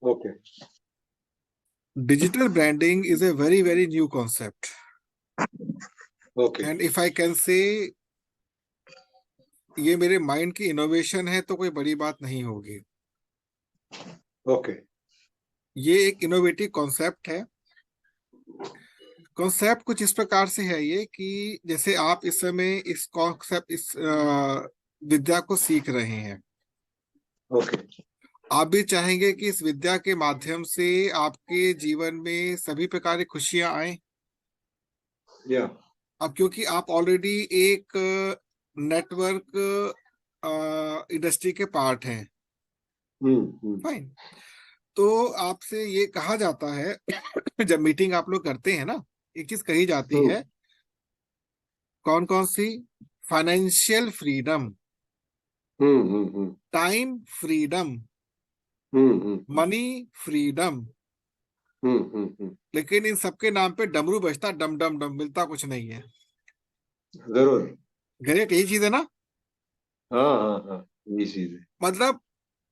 Okay. Digital branding is a very, very new concept. Okay. And if I can say, ये मेरे mind की innovation है तो कोई बड़ी बात नहीं होगी। Okay. ये एक इनोवेटिव कॉन्सेप्ट है। कॉन्सेप्ट कुछ इस प्रकार से है ये कि जैसे आप इस समय इस कॉन्सेप्ट इस विद्या को सीख रहे हैं, Okay. आप भी चाहेंगे कि इस विद्या के माध्यम से आपके जीवन में सभी प्रकार की खुशियां आए। Yeah. अब क्योंकि आप ऑलरेडी एक नेटवर्क इंडस्ट्री के पार्ट हैं, Hmm. फाइन। तो आपसे ये कहा जाता है जब मीटिंग आप लोग करते हैं ना, एक चीज कही जाती Hmm. है, कौन कौन सी? Financial freedom, Hmm. Time freedom, Hmm. Money freedom. Hmm. लेकिन इन सबके नाम पे डमरू बजता, डम डम डम, मिलता कुछ नहीं है। जरूर। ग्रेट, यही चीज है ना। हाँ हाँ हाँ, ये चीज है। मतलब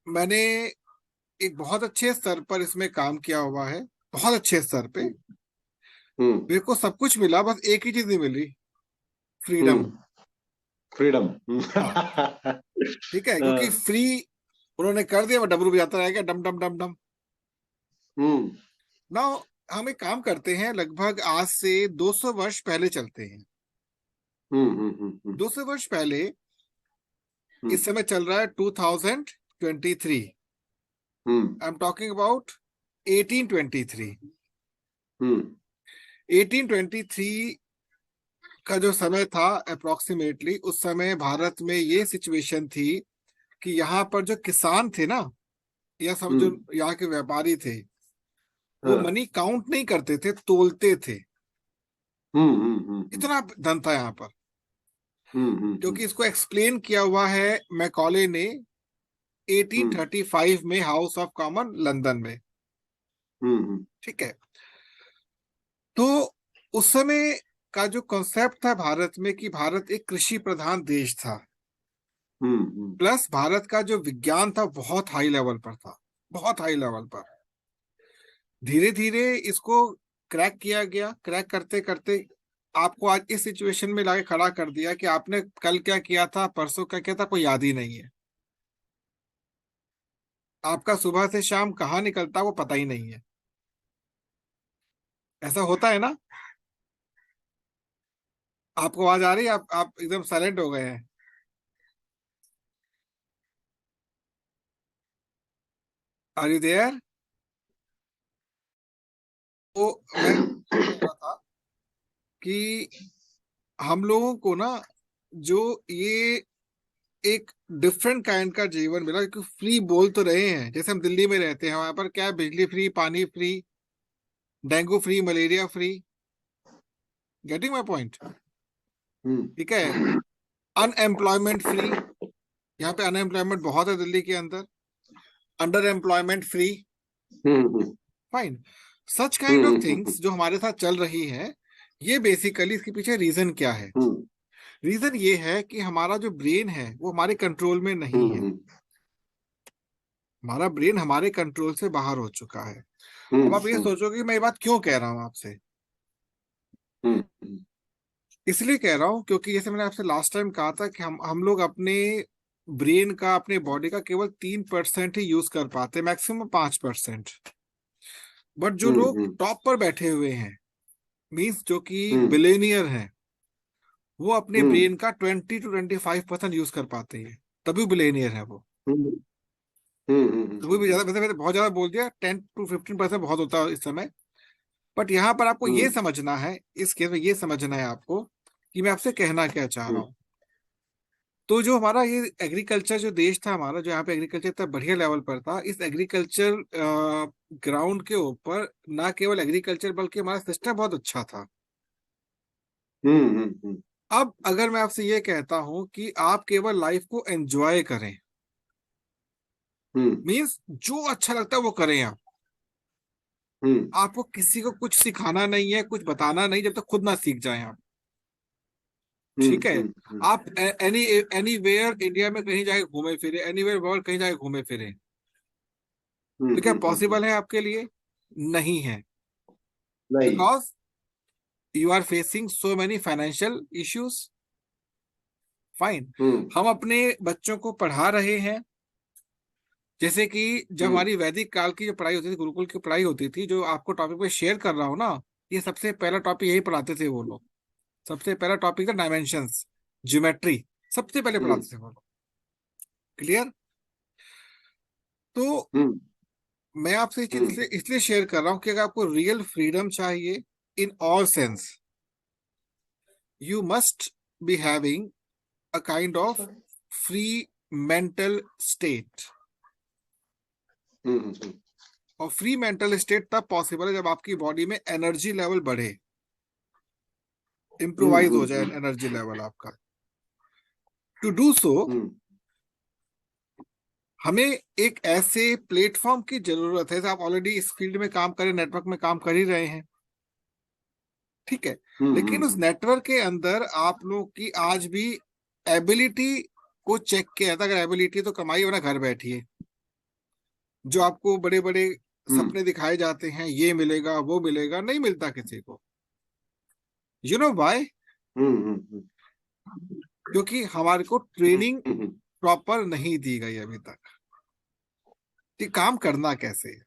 मैंने एक बहुत अच्छे स्तर पर इसमें काम किया हुआ है, बहुत अच्छे स्तर पे। हम्म। मेरे को सब कुछ मिला, बस एक ही चीज नहीं मिली, फ्रीडम। हम्म। फ्रीडम। हाँ, ठीक है, क्योंकि फ्री उन्होंने कर दिया, मैं डमरू बजाता रह गया, डम डम डम डम। हम्म। ना, हम एक काम करते हैं, लगभग आज से 200 वर्ष पहले चलते हैं। हम्म। 200 वर्ष पहले, हम्म। इस समय चल रहा है 2023। Hmm. I am talking about 1823। Hmm. 1823 का जो समय था, अप्रोक्सीमेटली उस समय भारत में ये सिचुएशन थी कि यहाँ पर जो किसान थे ना, या सब जो हम्म। यहाँ के व्यापारी थे, वो हाँ। मनी काउंट नहीं करते थे, तोलते थे। हम्म। इतना धन था यहाँ पर। हम्म। क्योंकि इसको एक्सप्लेन किया हुआ है मैकॉले ने हम्म। 1835 में, हाउस ऑफ कॉमन लंदन में। हम्म। ठीक है। तो उस समय का जो कॉन्सेप्ट था भारत में कि भारत एक कृषि प्रधान देश था, हम्म। प्लस भारत का जो विज्ञान था बहुत हाई लेवल पर था, बहुत हाई लेवल पर। धीरे धीरे इसको क्रैक किया गया, क्रैक करते करते आपको आज इस सिचुएशन में लाके खड़ा कर दिया कि आपने कल क्या किया था, परसों क्या किया था, कोई याद ही नहीं है। आपका सुबह से शाम कहाँ निकलता है वो पता ही नहीं है। ऐसा होता है ना? आपको आवाज आ रही है? आप एकदम साइलेंट हो गए हैं। Are you there? तो मैं बोल रहा था कि हम लोगों को ना, जो ये एक डिफरेंट काइंड का जीवन मिला, क्योंकि फ्री बोल तो रहे हैं, जैसे हम दिल्ली में रहते हैं, वहां पर क्या है, बिजली फ्री, पानी free, dengue free, malaria free. Getting my point? Hmm. ठीक है। अनएम्प्लॉयमेंट फ्री, यहाँ पे अनएम्प्लॉयमेंट बहुत है दिल्ली के अंदर। Under employment free, hmm. Fine. Such kind of things जो हमारे साथ चल रही है, ये बेसिकली इसके पीछे रीजन क्या है? रीजन ये है कि हमारा जो ब्रेन है वो हमारे कंट्रोल में नहीं है। हमारा ब्रेन हमारे कंट्रोल से बाहर हो चुका है। अब आप ये सोचोगे कि मैं ये बात क्यों कह रहा हूं आपसे। इसलिए कह रहा हूं क्योंकि जैसे मैंने आपसे लास्ट टाइम कहा था कि हम लोग अपने ब्रेन का, अपने बॉडी का केवल 3% ही यूज कर पाते, मैक्सिमम 5%। बट जो लोग टॉप पर बैठे हुए हैं, मीन्स जो कि बिलेनियर हैं, वो अपने ब्रेन का 20 to 25% यूज कर पाते हैं, तभी बिलेनियर है वो। कभी भी ज्यादा, वैसे मैंने बहुत ज्यादा बोल दिया, 10 to 15% बहुत होता है इस समय। बट यहाँ पर आपको ये समझना है, इस केस में ये समझना है आपको कि मैं आपसे कहना क्या चाह रहा हूँ। तो जो हमारा ये एग्रीकल्चर जो देश था हमारा, जो यहाँ पे एग्रीकल्चर इतना बढ़िया लेवल पर था, इस एग्रीकल्चर ग्राउंड के ऊपर ना केवल एग्रीकल्चर बल्कि हमारा सिस्टम बहुत अच्छा था। अब अगर मैं आपसे ये कहता हूं कि आप केवल लाइफ को एंजॉय करें, मीन्स जो अच्छा लगता है वो करें आप। आपको किसी को कुछ सिखाना नहीं है, कुछ बताना नहीं, जब तक खुद ना सीख जाए आप। ठीक है। आप एनी एनी वेयर इंडिया में कहीं जाके घूमे फिरे, एनी वेयर वर्ल्ड कहीं जाके घूमे फिरे, तो क्या पॉसिबल है आपके लिए? नहीं है, नहीं। Because you are facing so many financial issues. Fine, hmm हम अपने बच्चों को पढ़ा रहे हैं, जैसे कि जब हम्म हमारी वैदिक काल की जो पढ़ाई होती थी, गुरुकुल की पढ़ाई होती थी, जो आपको टॉपिक पे शेयर कर रहा हूँ ना, ये सबसे पहला टॉपिक यही पढ़ाते थे वो लोग। सबसे पहला टॉपिक था डायमेंशंस, ज्योमेट्री, सबसे पहले हम्म पढ़ाते थे वो लोग। क्लियर? तो हम्म मैं आपसे ये चीज हम्म इसलिए इसलिए शेयर कर रहा हूँ कि अगर आपको रियल फ्रीडम चाहिए in all sense, you must be having a kind of free mental state. Hmm. और फ्री मेंटल स्टेट तब पॉसिबल है जब आपकी बॉडी में एनर्जी लेवल बढ़े, इम्प्रोवाइज हो जाए हम्म एनर्जी लेवल आपका। टू डू सो हम्म हमें एक ऐसे प्लेटफॉर्म की जरूरत है। आप ऑलरेडी इस फील्ड में काम करें, नेटवर्क में काम कर ही रहे हैं, ठीक है, लेकिन उस हम्म नेटवर्क के अंदर आप लोग की आज भी एबिलिटी को चेक किया जाता है। अगर एबिलिटी तो कमाई, वरना घर बैठिए। जो आपको बड़े बड़े हम्म सपने दिखाए जाते हैं, ये मिलेगा वो मिलेगा, नहीं मिलता किसी को। You know why? हम्म क्योंकि हमारे को ट्रेनिंग हम्म प्रॉपर नहीं दी गई अभी तक कि काम करना कैसे है।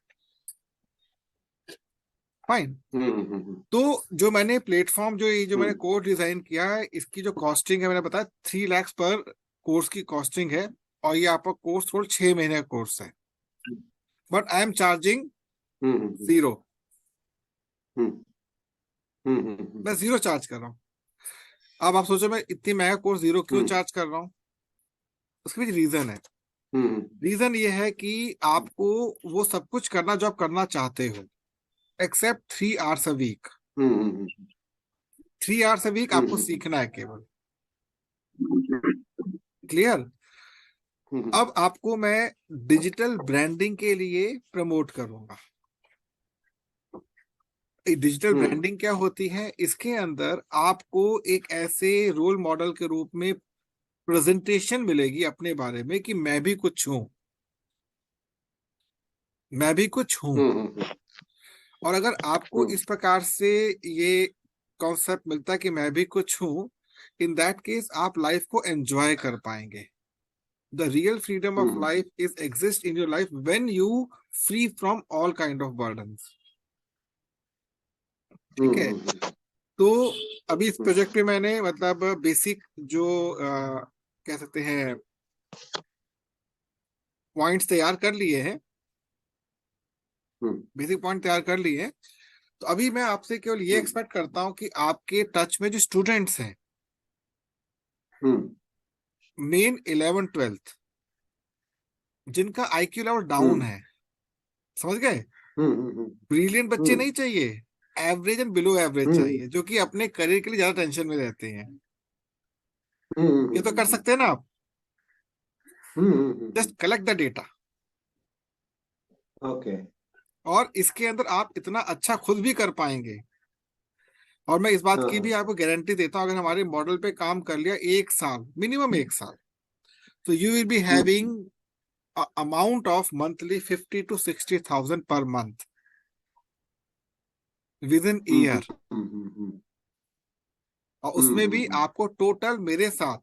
फाइन। हम्म तो जो मैंने प्लेटफॉर्म, जो ये जो मैंने हम्म कोर्स डिजाइन किया है, इसकी जो कॉस्टिंग है, मैंने बताया 3 लाख पर कोर्स की कॉस्टिंग है। और ये आपका कोर्स केवल 6 महीने का कोर्स है, बट आई एम चार्जिंग हम्म 0। हम्म मैं 0 चार्ज कर रहा हूँ। अब आप सोचो, मैं इतनी महंगा कोर्स 0 क्यों हम्म चार्ज कर रहा हूँ? उसके पीछे रीजन है। हम्म रीजन ये है कि आपको वो सब कुछ करना जो आप करना चाहते हो, except 3 hours a week. 3 hours a week आपको हम्म सीखना है केवल। क्लियर? अब आपको मैं डिजिटल ब्रांडिंग के लिए प्रमोट करूंगा। डिजिटल ब्रांडिंग क्या होती है? इसके अंदर आपको एक ऐसे रोल मॉडल के रूप में प्रेजेंटेशन मिलेगी अपने बारे में कि मैं भी कुछ हूं, मैं भी कुछ हूं। और अगर आपको इस प्रकार से ये कॉन्सेप्ट मिलता है कि मैं भी कुछ हूं, इन दैट केस आप लाइफ को एंजॉय कर पाएंगे। The real freedom of life is exist in your life when you free from all kind of burdens. ठीक है? तो अभी इस प्रोजेक्ट पे मैंने मतलब बेसिक जो कह सकते हैं पॉइंट्स तैयार कर लिए हैं, बेसिक पॉइंट तैयार कर लिए हैं। तो अभी मैं आपसे केवल ये एक्सपेक्ट करता हूं कि आपके टच में जो स्टूडेंट्स हैं, मेन 11th 12th, जिनका आईक्यू लेवल डाउन है, समझ गए? ब्रिलियंट बच्चे नहीं चाहिए, एवरेज एंड बिलो एवरेज चाहिए, जो कि अपने करियर के लिए ज्यादा टेंशन में रहते हैं। ये तो कर सकते हैं ना आप? Just collect the data, okay. और इसके अंदर आप इतना अच्छा खुद भी कर पाएंगे। और मैं इस बात की भी आपको गारंटी देता हूं, अगर हमारे मॉडल पे काम कर लिया 1 साल, मिनिमम 1 साल, तो you will be having amount of monthly 50 to 60 thousand per month with in year. और उसमें भी आपको टोटल मेरे साथ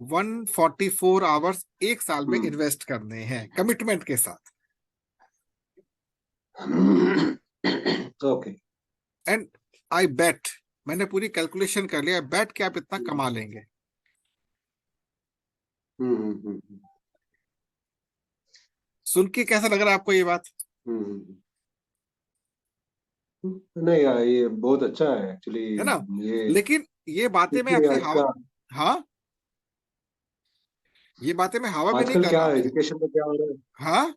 144 आवर्स 1 साल में इन्वेस्ट करने हैं, कमिटमेंट के साथ। ओके। एंड आई बेट, मैंने पूरी कैलकुलेशन कर लिया, बेट कि आप इतना कमा लेंगे। सुन के कैसा लग रहा है आपको ये बात? नहीं यार, ये बहुत अच्छा है एक्चुअली। है ना? ये लेकिन ये बातें मैं क्योंकि आपसे आज हवा, का हाँ, ये बातें मैं हवा में नहीं आजकल कर रहा क्या हूं आपसे। एजुकेशन में क्या हो रहा है? हाँ,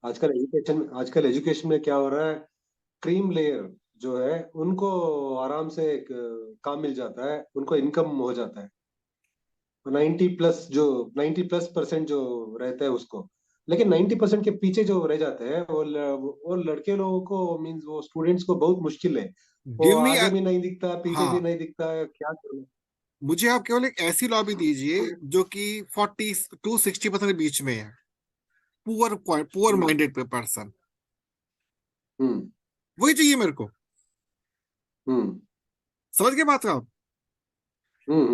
आजकल एजुकेशन में क्या हो रहा है? क्रीम लेयर जो है, उनको आराम से एक काम मिल जाता है, उनको इनकम हो जाता है। 90+% जो रहता है उसको। लेकिन 90% के पीछे जो रह जाते हैं वो लड़के लोगों को, मीन्स वो स्टूडेंट्स को बहुत मुश्किल है। वो गिव मी, आगे भी नहीं दिखता, पीछे भी हाँ, नहीं दिखता है, क्या करूं? मुझे आप केवल एक ऐसी लॉबी दीजिए जो कि 40 to 60% के बीच में है। पुअर हम्म माइंडेड पर्सन, हम्म वही चाहिए मेरे को। हम्म समझ के बात का आप?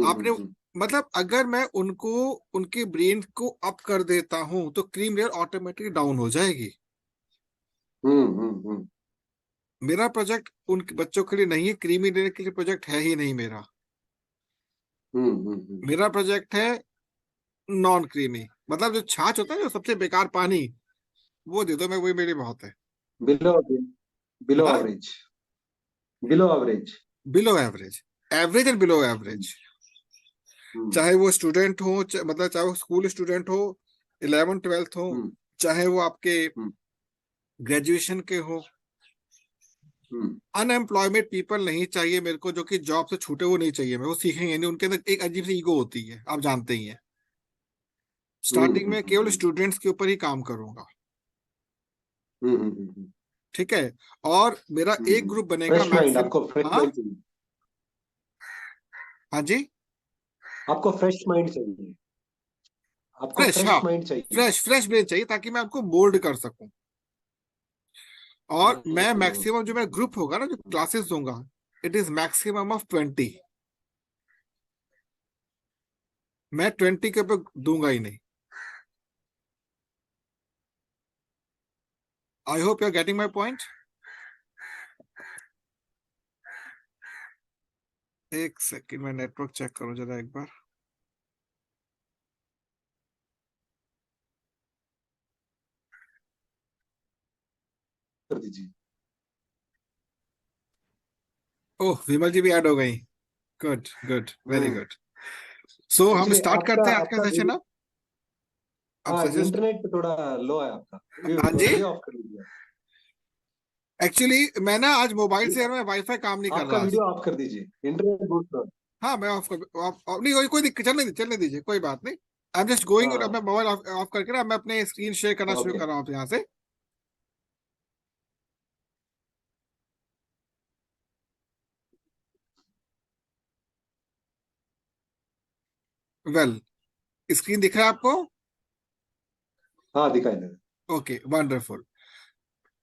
आपने हम्म मतलब अगर मैं उनको उनके ब्रेन को अप कर देता हूं तो क्रीम लेयर ऑटोमेटिकली डाउन हो जाएगी। हम्म मेरा प्रोजेक्ट उन बच्चों के लिए नहीं है, क्रीमी लेयर के लिए प्रोजेक्ट है ही नहीं मेरा। हम्म। मेरा प्रोजेक्ट है नॉन क्रीमी, मतलब जो छाछ होता है, जो सबसे बेकार पानी, वो दे दो मैं, वही मेरे लिए बहुत है। बिलो बिलो हाँ, average, below average. Below average, average and below average. Hmm चाहे वो स्टूडेंट हो, मतलब चाहे वो स्कूल स्टूडेंट हो, 11th 12th हो, हम्म चाहे वो आपके हम्म ग्रेजुएशन के हो। हम्म अनएम्प्लॉयमेंट पीपल नहीं चाहिए मेरे को, जो कि जॉब से छूटे, वो नहीं चाहिए मेरे को, सीखेंगे नहीं, उनके अंदर एक अजीब सी ईगो होती है, आप जानते ही हैं। स्टार्टिंग में केवल हम्म स्टूडेंट्स के ऊपर ही काम करूंगा, हम्म। ठीक है? और मेरा एक ग्रुप बनेगा फ्रेश माइंड, मैक्सिमम। आपको फ्रेश हाँ, माइंड चाहिए। हाँ जी, आपको फ्रेश माइंड चाहिए, आपको फ्रेश, हाँ, फ्रेश माइंड चाहिए। फ्रेश फ्रेश ब्रेन चाहिए ताकि मैं आपको मोल्ड कर सकूं। और मैं हम्म मैक्सिमम जो मेरा ग्रुप होगा ना, जो क्लासेस दूंगा, इट इज मैक्सिमम ऑफ 20। मैं 20 के ऊपर दूंगा ही नहीं। I hope you are getting my point. एक सेकंड, मैं नेटवर्क चेक करूं जरा एक बार। कर दीजिए। ओह, विमल जी भी ऐड हो गई। Good good, very good. So हम एक्चुअली स्टार्ट आपका करते हैं आज का आपका सेशन अब। अब हाँ, सेशन, इंटरनेट थोड़ा लो है आपका। हाँ जी, वीडियो ऑफ कर लीजिए। एक्चुअली मैं ना आज मोबाइल से, मैं वाईफाई काम नहीं कर आपका रहा आज। वीडियो ऑफ कर दीजिए, इंटरनेट बूस्ट करो। हाँ, मैं नहीं, कोई दिक्कत, चलने दीजिए, कोई बात नहीं। आई एम जस्ट गोइंग, अब मैं हाँ, मोबाइल ऑफ करके ना मैं अपने स्क्रीन शेयर करना शुरू ओके। कर रहा हूँ यहाँ से। वेल, स्क्रीन दिख रहा है आपको? हाँ, दिखाई दे रहा ओके, वंडरफुल।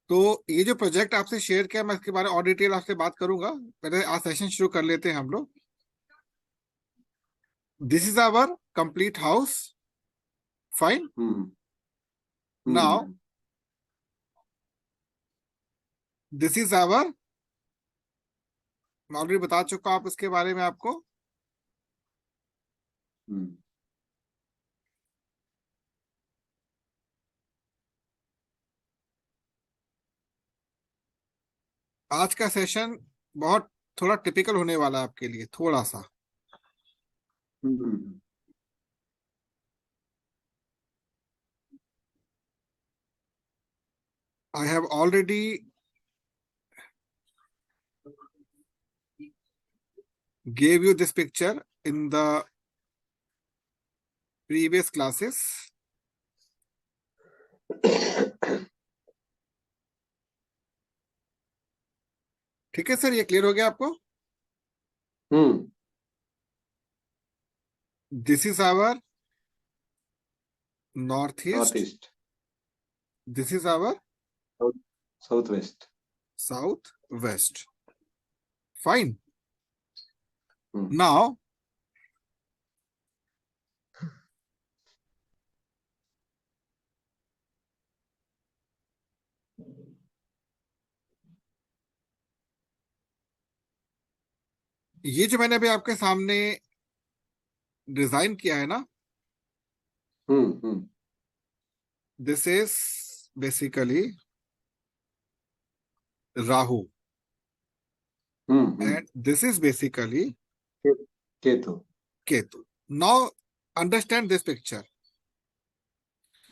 तो ये जो प्रोजेक्ट आपसे शेयर किया, मैं इसके बारे में और डिटेल आपसे बात करूंगा। पहले आज सेशन शुरू कर लेते हैं हम लोग। This is our complete house. Fine. है। Now hmm this is our, मैं ऑलरेडी बता चुका हूं आप इसके बारे में आपको। हम्म आज का सेशन बहुत थोड़ा टिपिकल होने वाला है आपके लिए, थोड़ा सा। Hmm I have already gave you this picture in the previous classes. ठीक है सर, ये क्लियर हो गया आपको? Hmm this is our north north east, east, this is our south west. South west. Fine. Hmm now ये जो मैंने अभी आपके सामने डिजाइन किया है ना, hmm. This is basically Rahu, hmm. And this is basically के- Ketu. Ketu. Now understand this picture.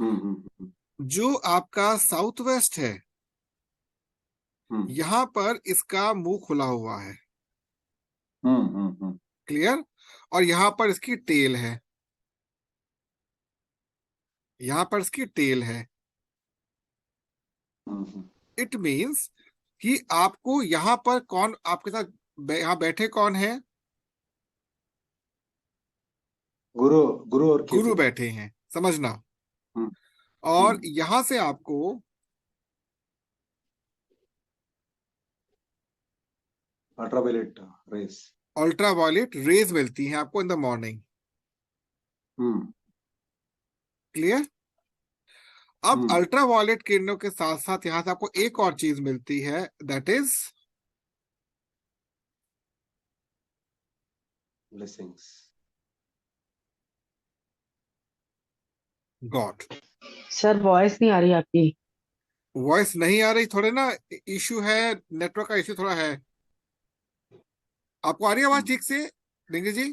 Hmm. जो आपका साउथ वेस्ट है, हम्म यहां पर इसका मुंह खुला हुआ है, हम्म। क्लियर? और यहां पर इसकी टेल है, यहां पर इसकी टेल है। हम्म। इट मीन्स कि आपको यहां पर कौन आपके साथ यहां बैठे कौन है? गुरु, गुरु और गुरु केतु। बैठे हैं, समझना। हम्म और यहां से आपको अल्ट्रावायलेट रेस। अल्ट्रावायलेट रेज मिलती हैं आपको in the morning. Hmm. Clear? अब हम्म। अल्ट्रावायलेट किरणों के साथ साथ यहां से आपको एक और चीज मिलती है, that is blessings. God. Sir voice नहीं आ रही आपकी। वॉइस नहीं आ रही, थोड़े ना इश्यू है, नेटवर्क का इश्यू थोड़ा है। आपको आ रही है आवाज ठीक से डिंगी जी?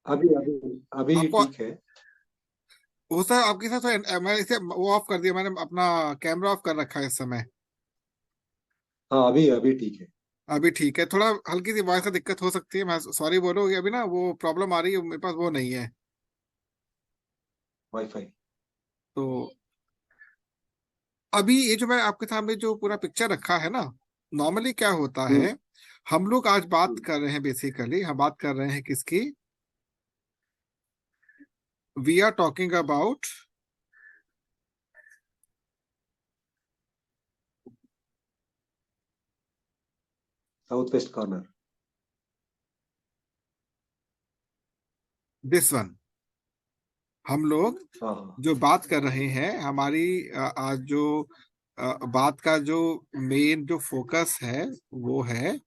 अभी अभी अभी आपको ठीक है। हो सकता है आपके साथ मैं इसे वो ऑफ कर दिया, मैंने अपना कैमरा ऑफ कर रखा है इस समय। हाँ, अभी अभी ठीक है। अभी ठीक है, थोड़ा हल्की सी वॉइस का दिक्कत हो सकती है, मैं सॉरी बोलोगे, अभी ना वो प्रॉब्लम आ रही है, मेरे पास वो नहीं है। वाईफाई। तो अभी ये जो मैं आपके सामने जो पूरा पिक्चर रखा है ना, नॉर्मली क्या होता हम्म। है, हम लोग आज बात हम्म। कर रहे हैं, बेसिकली हम बात कर रहे हैं किसकी? We are talking about south west corner. This one. हम लोग हाँ हाँ। जो बात कर रहे हैं, हमारी आज जो बात का जो मेन जो फोकस है वो है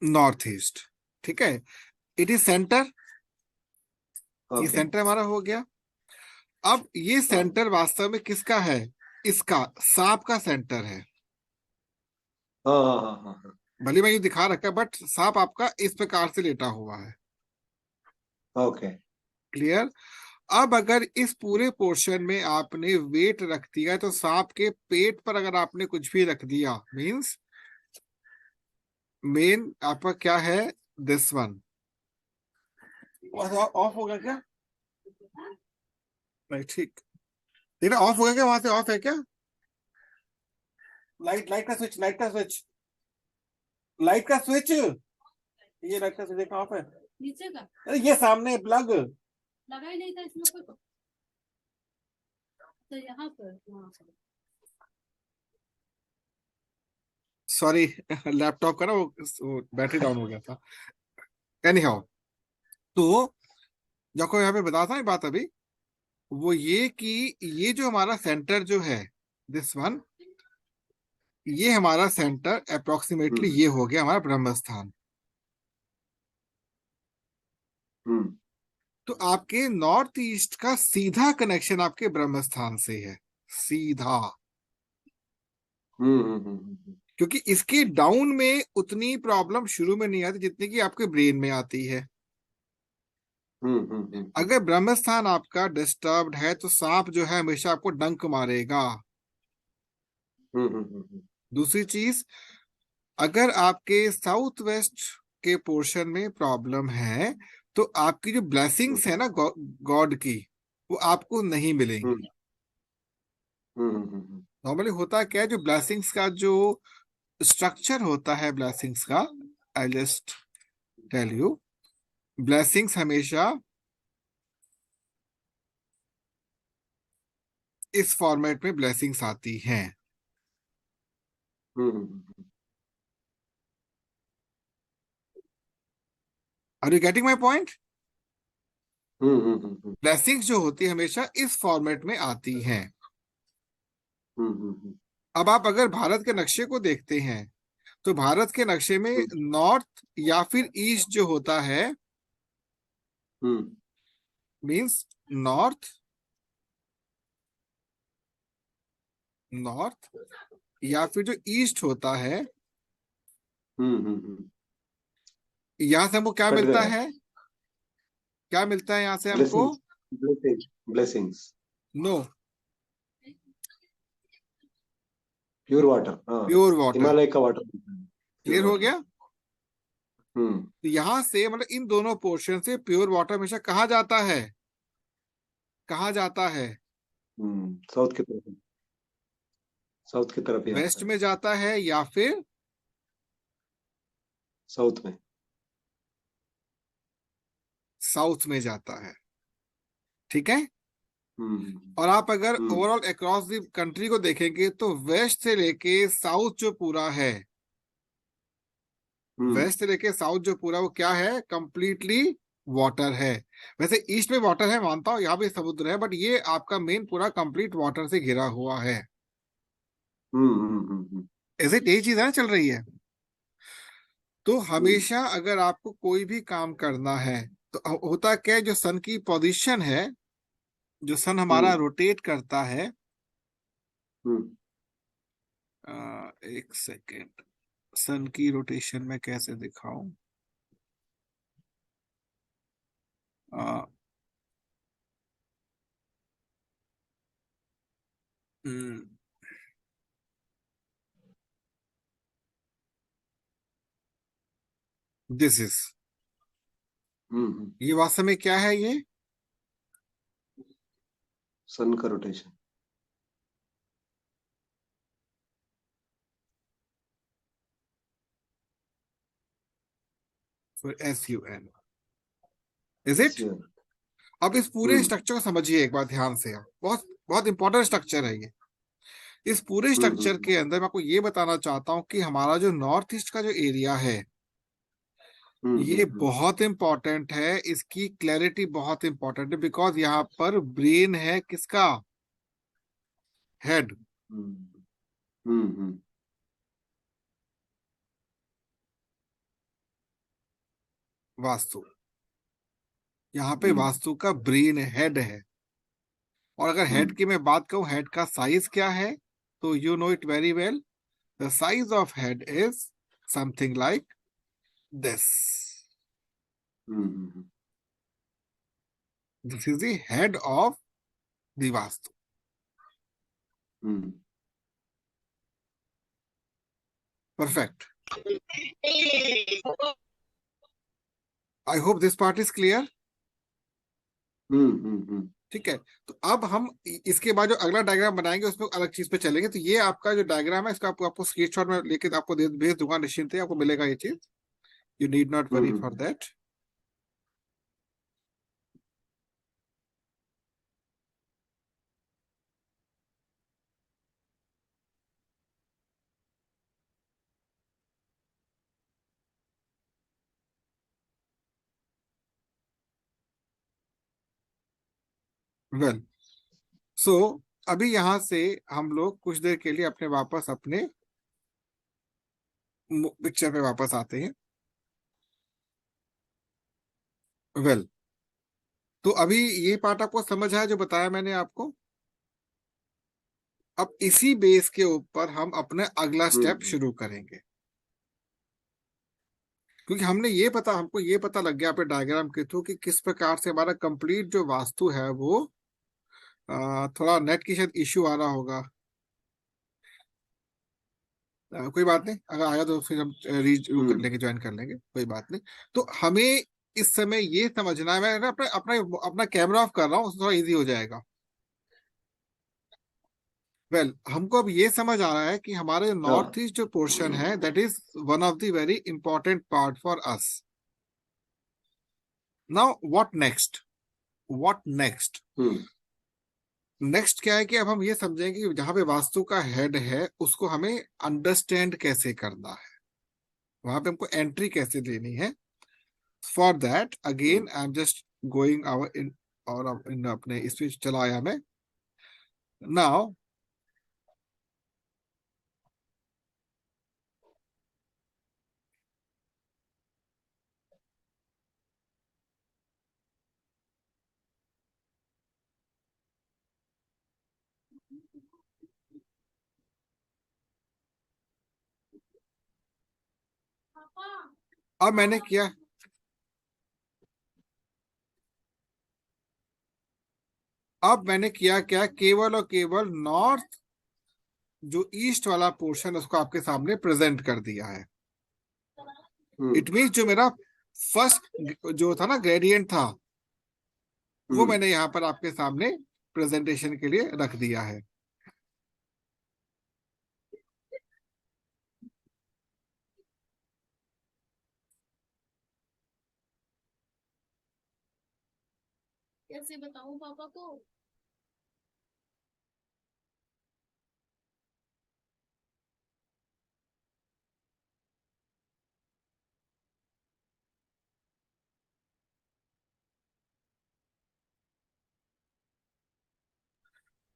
नॉर्थ ईस्ट। ठीक है, इट इज सेंटर। ये ओके। सेंटर हमारा हो गया। अब ये हाँ सेंटर वास्तव में किसका है? इसका सांप का सेंटर है। हाँ हाँ हाँ हाँ हाँ। भले मैं ये दिखा रखा है, बट सांप आपका इस प्रकार से लेटा हुआ है। ओके। क्लियर? अब अगर इस पूरे पोर्शन में आपने वेट रख दिया, तो सांप के पेट पर अगर आपने कुछ भी रख दिया, मींस मेन आपका क्या है, दिस वन। ऑफ होगा क्या? नहीं, ठीक। तेरा ऑफ हो गया क्या? वहां से ऑफ है क्या? लाइट लाइट का स्विच, लाइट का स्विच, लाइट का स्विच, ये लाइट का स्विच देखना ऑफ है नीचे का। अरे ये सामने प्लग लगा ही नहीं था इसमें कोई, तो यहाँ पर सॉरी लैपटॉप का ना वो बैटरी डाउन हो गया था। एनी हाउ, तो जो को यहाँ पे बता था ना बात अभी, वो ये कि ये जो हमारा सेंटर जो है, दिस वन, ये हमारा सेंटर अप्रोक्सीमेटली हम्म। ये हो गया हमारा ब्रह्म स्थान। हम्म। तो आपके नॉर्थ ईस्ट का सीधा कनेक्शन आपके ब्रह्म स्थान से है, सीधा। क्योंकि इसके डाउन में उतनी प्रॉब्लम शुरू में नहीं आती जितनी कि आपके ब्रेन में आती है। अगर ब्रह्म स्थान आपका डिस्टर्ब्ड है, तो सांप जो है हमेशा आपको डंक मारेगा। दूसरी चीज, अगर आपके साउथ वेस्ट के पोर्शन में प्रॉब्लम है, तो आपकी जो ब्लेसिंग्स है ना गॉड की, वो आपको नहीं मिलेंगी। नॉर्मली होता क्या है, जो ब्लेसिंग्स का जो स्ट्रक्चर होता है ब्लेसिंग्स का, I just tell you, blessings हमेशा इस फॉर्मेट में ब्लेसिंग्स आती हैं। Are you getting my point? Blessings जो होती है हमेशा इस फॉर्मेट में आती हैं। अब आप अगर भारत के नक्शे को देखते हैं, तो भारत के नक्शे में नॉर्थ या फिर ईस्ट जो होता है, मींस नॉर्थ, नॉर्थ या फिर जो ईस्ट होता है, यहां से हमको क्या कट मिलता गया। है? क्या मिलता है यहां से हमको? Blessings. Blessings. No, pure water, हाँ। Pure water. हिमालय का वाटर। प्योर क्लियर हो वाटर। गया? तो यहां से मतलब इन दोनों पोर्शन से प्योर वाटर हमेशा कहा जाता है, कहा जाता है साउथ की तरफ। साउथ की तरफ ही आता वेस्ट है। में जाता है या फिर साउथ में। साउथ में जाता है। ठीक है? और आप अगर हम्म ओवरऑल अक्रॉस द कंट्री को देखेंगे तो वेस्ट से लेके साउथ जो पूरा है, हम्म वेस्ट से लेके साउथ जो पूरा वो क्या है, कंप्लीटली वाटर है। वैसे ईस्ट में वाटर है मानता हूँ, यहाँ पे समुद्र है, बट ये आपका मेन पूरा कंप्लीट वाटर से घिरा हुआ है। ऐसे यही चीज है ना चल रही है। तो हम्म हमेशा अगर आपको कोई भी काम करना है तो होता क्या है, जो सन की पोजीशन है, जो सन हमारा हम्म रोटेट करता है, हम्म एक सेकेंड, सन की रोटेशन में कैसे दिखाऊं, दिस इज, हम्म ये वास्तव में क्या है, ये सन का rotation. SUN, is it. SUN। अब इस पूरे हम्म स्ट्रक्चर को समझिए एक बार ध्यान से, आप बहुत बहुत इंपॉर्टेंट स्ट्रक्चर है ये। इस पूरे स्ट्रक्चर हम्म के अंदर मैं आपको ये बताना चाहता हूँ कि हमारा जो नॉर्थ ईस्ट का जो एरिया है, ये हम्म बहुत इंपॉर्टेंट है, इसकी क्लैरिटी बहुत इंपॉर्टेंट है, बिकॉज यहाँ पर ब्रेन है किसका, हेड, हम्म वास्तु, यहाँ पे हम्म वास्तु का ब्रेन हेड है। और अगर हेड हम्म की मैं बात करूं, हेड का साइज क्या है, तो you know it very well, the size of head is something like this, hmm this is the head of the vastu. Hmm perfect, I hope this part is clear. Hmm. ठीक है, तो अब हम इसके बाद जो अगला डायग्राम बनाएंगे उसमें अलग चीज पे चलेंगे। तो ये आपका जो डायग्राम है, इसका आपको स्क्रीनशॉट में लेके आपको भेज दूंगा, निश्चिंत है आपको मिलेगा ये चीज, you need not worry for hmm that. Well, so अभी यहां से हम लोग कुछ देर के लिए अपने वापस अपने पिक्चर पे वापस आते हैं। वेल, तो अभी ये पार्ट आपको समझ आया जो बताया मैंने आपको। अब इसी बेस के ऊपर हम अपना अगला स्टेप हम्म शुरू करेंगे, क्योंकि हमको ये पता लग गया अपने डायग्राम के थ्रू कि किस प्रकार से हमारा कंप्लीट जो वास्तु है वो थोड़ा नेट की शायद इश्यू आ रहा होगा। कोई बात नहीं, अगर आया तो फिर हम रीच कर हम्म लेंगे, ज्वाइन कर लेंगे, कोई बात नहीं। तो हमें इस समय ये समझना है, मैं ना अपना अपना अपना कैमरा ऑफ कर रहा हूँ, उससे थोड़ा इजी हो जाएगा। हमको अब ये समझ आ रहा है कि हमारे नॉर्थ हाँ। ईस्ट जो पोर्शन है, that is one of the very important part for us. Now what next, what next, hmm next क्या है कि अब हम ये समझेंगे कि जहां पे वास्तु का हेड है उसको हमें अंडरस्टैंड कैसे करना है, वहां पे हमको एंट्री कैसे देनी है। For that again I am just going our in, और इन अपने इस पे चला आया मैं। नाउ अब मैंने किया, अब मैंने किया क्या, केवल और केवल नॉर्थ जो ईस्ट वाला पोर्शन उसको आपके सामने प्रेजेंट कर दिया है। इट मीन जो मेरा फर्स्ट जो था ना ग्रेडियंट था, वो हम्म मैंने यहाँ पर आपके सामने प्रेजेंटेशन के लिए रख दिया है। कैसे बताऊं पापा को।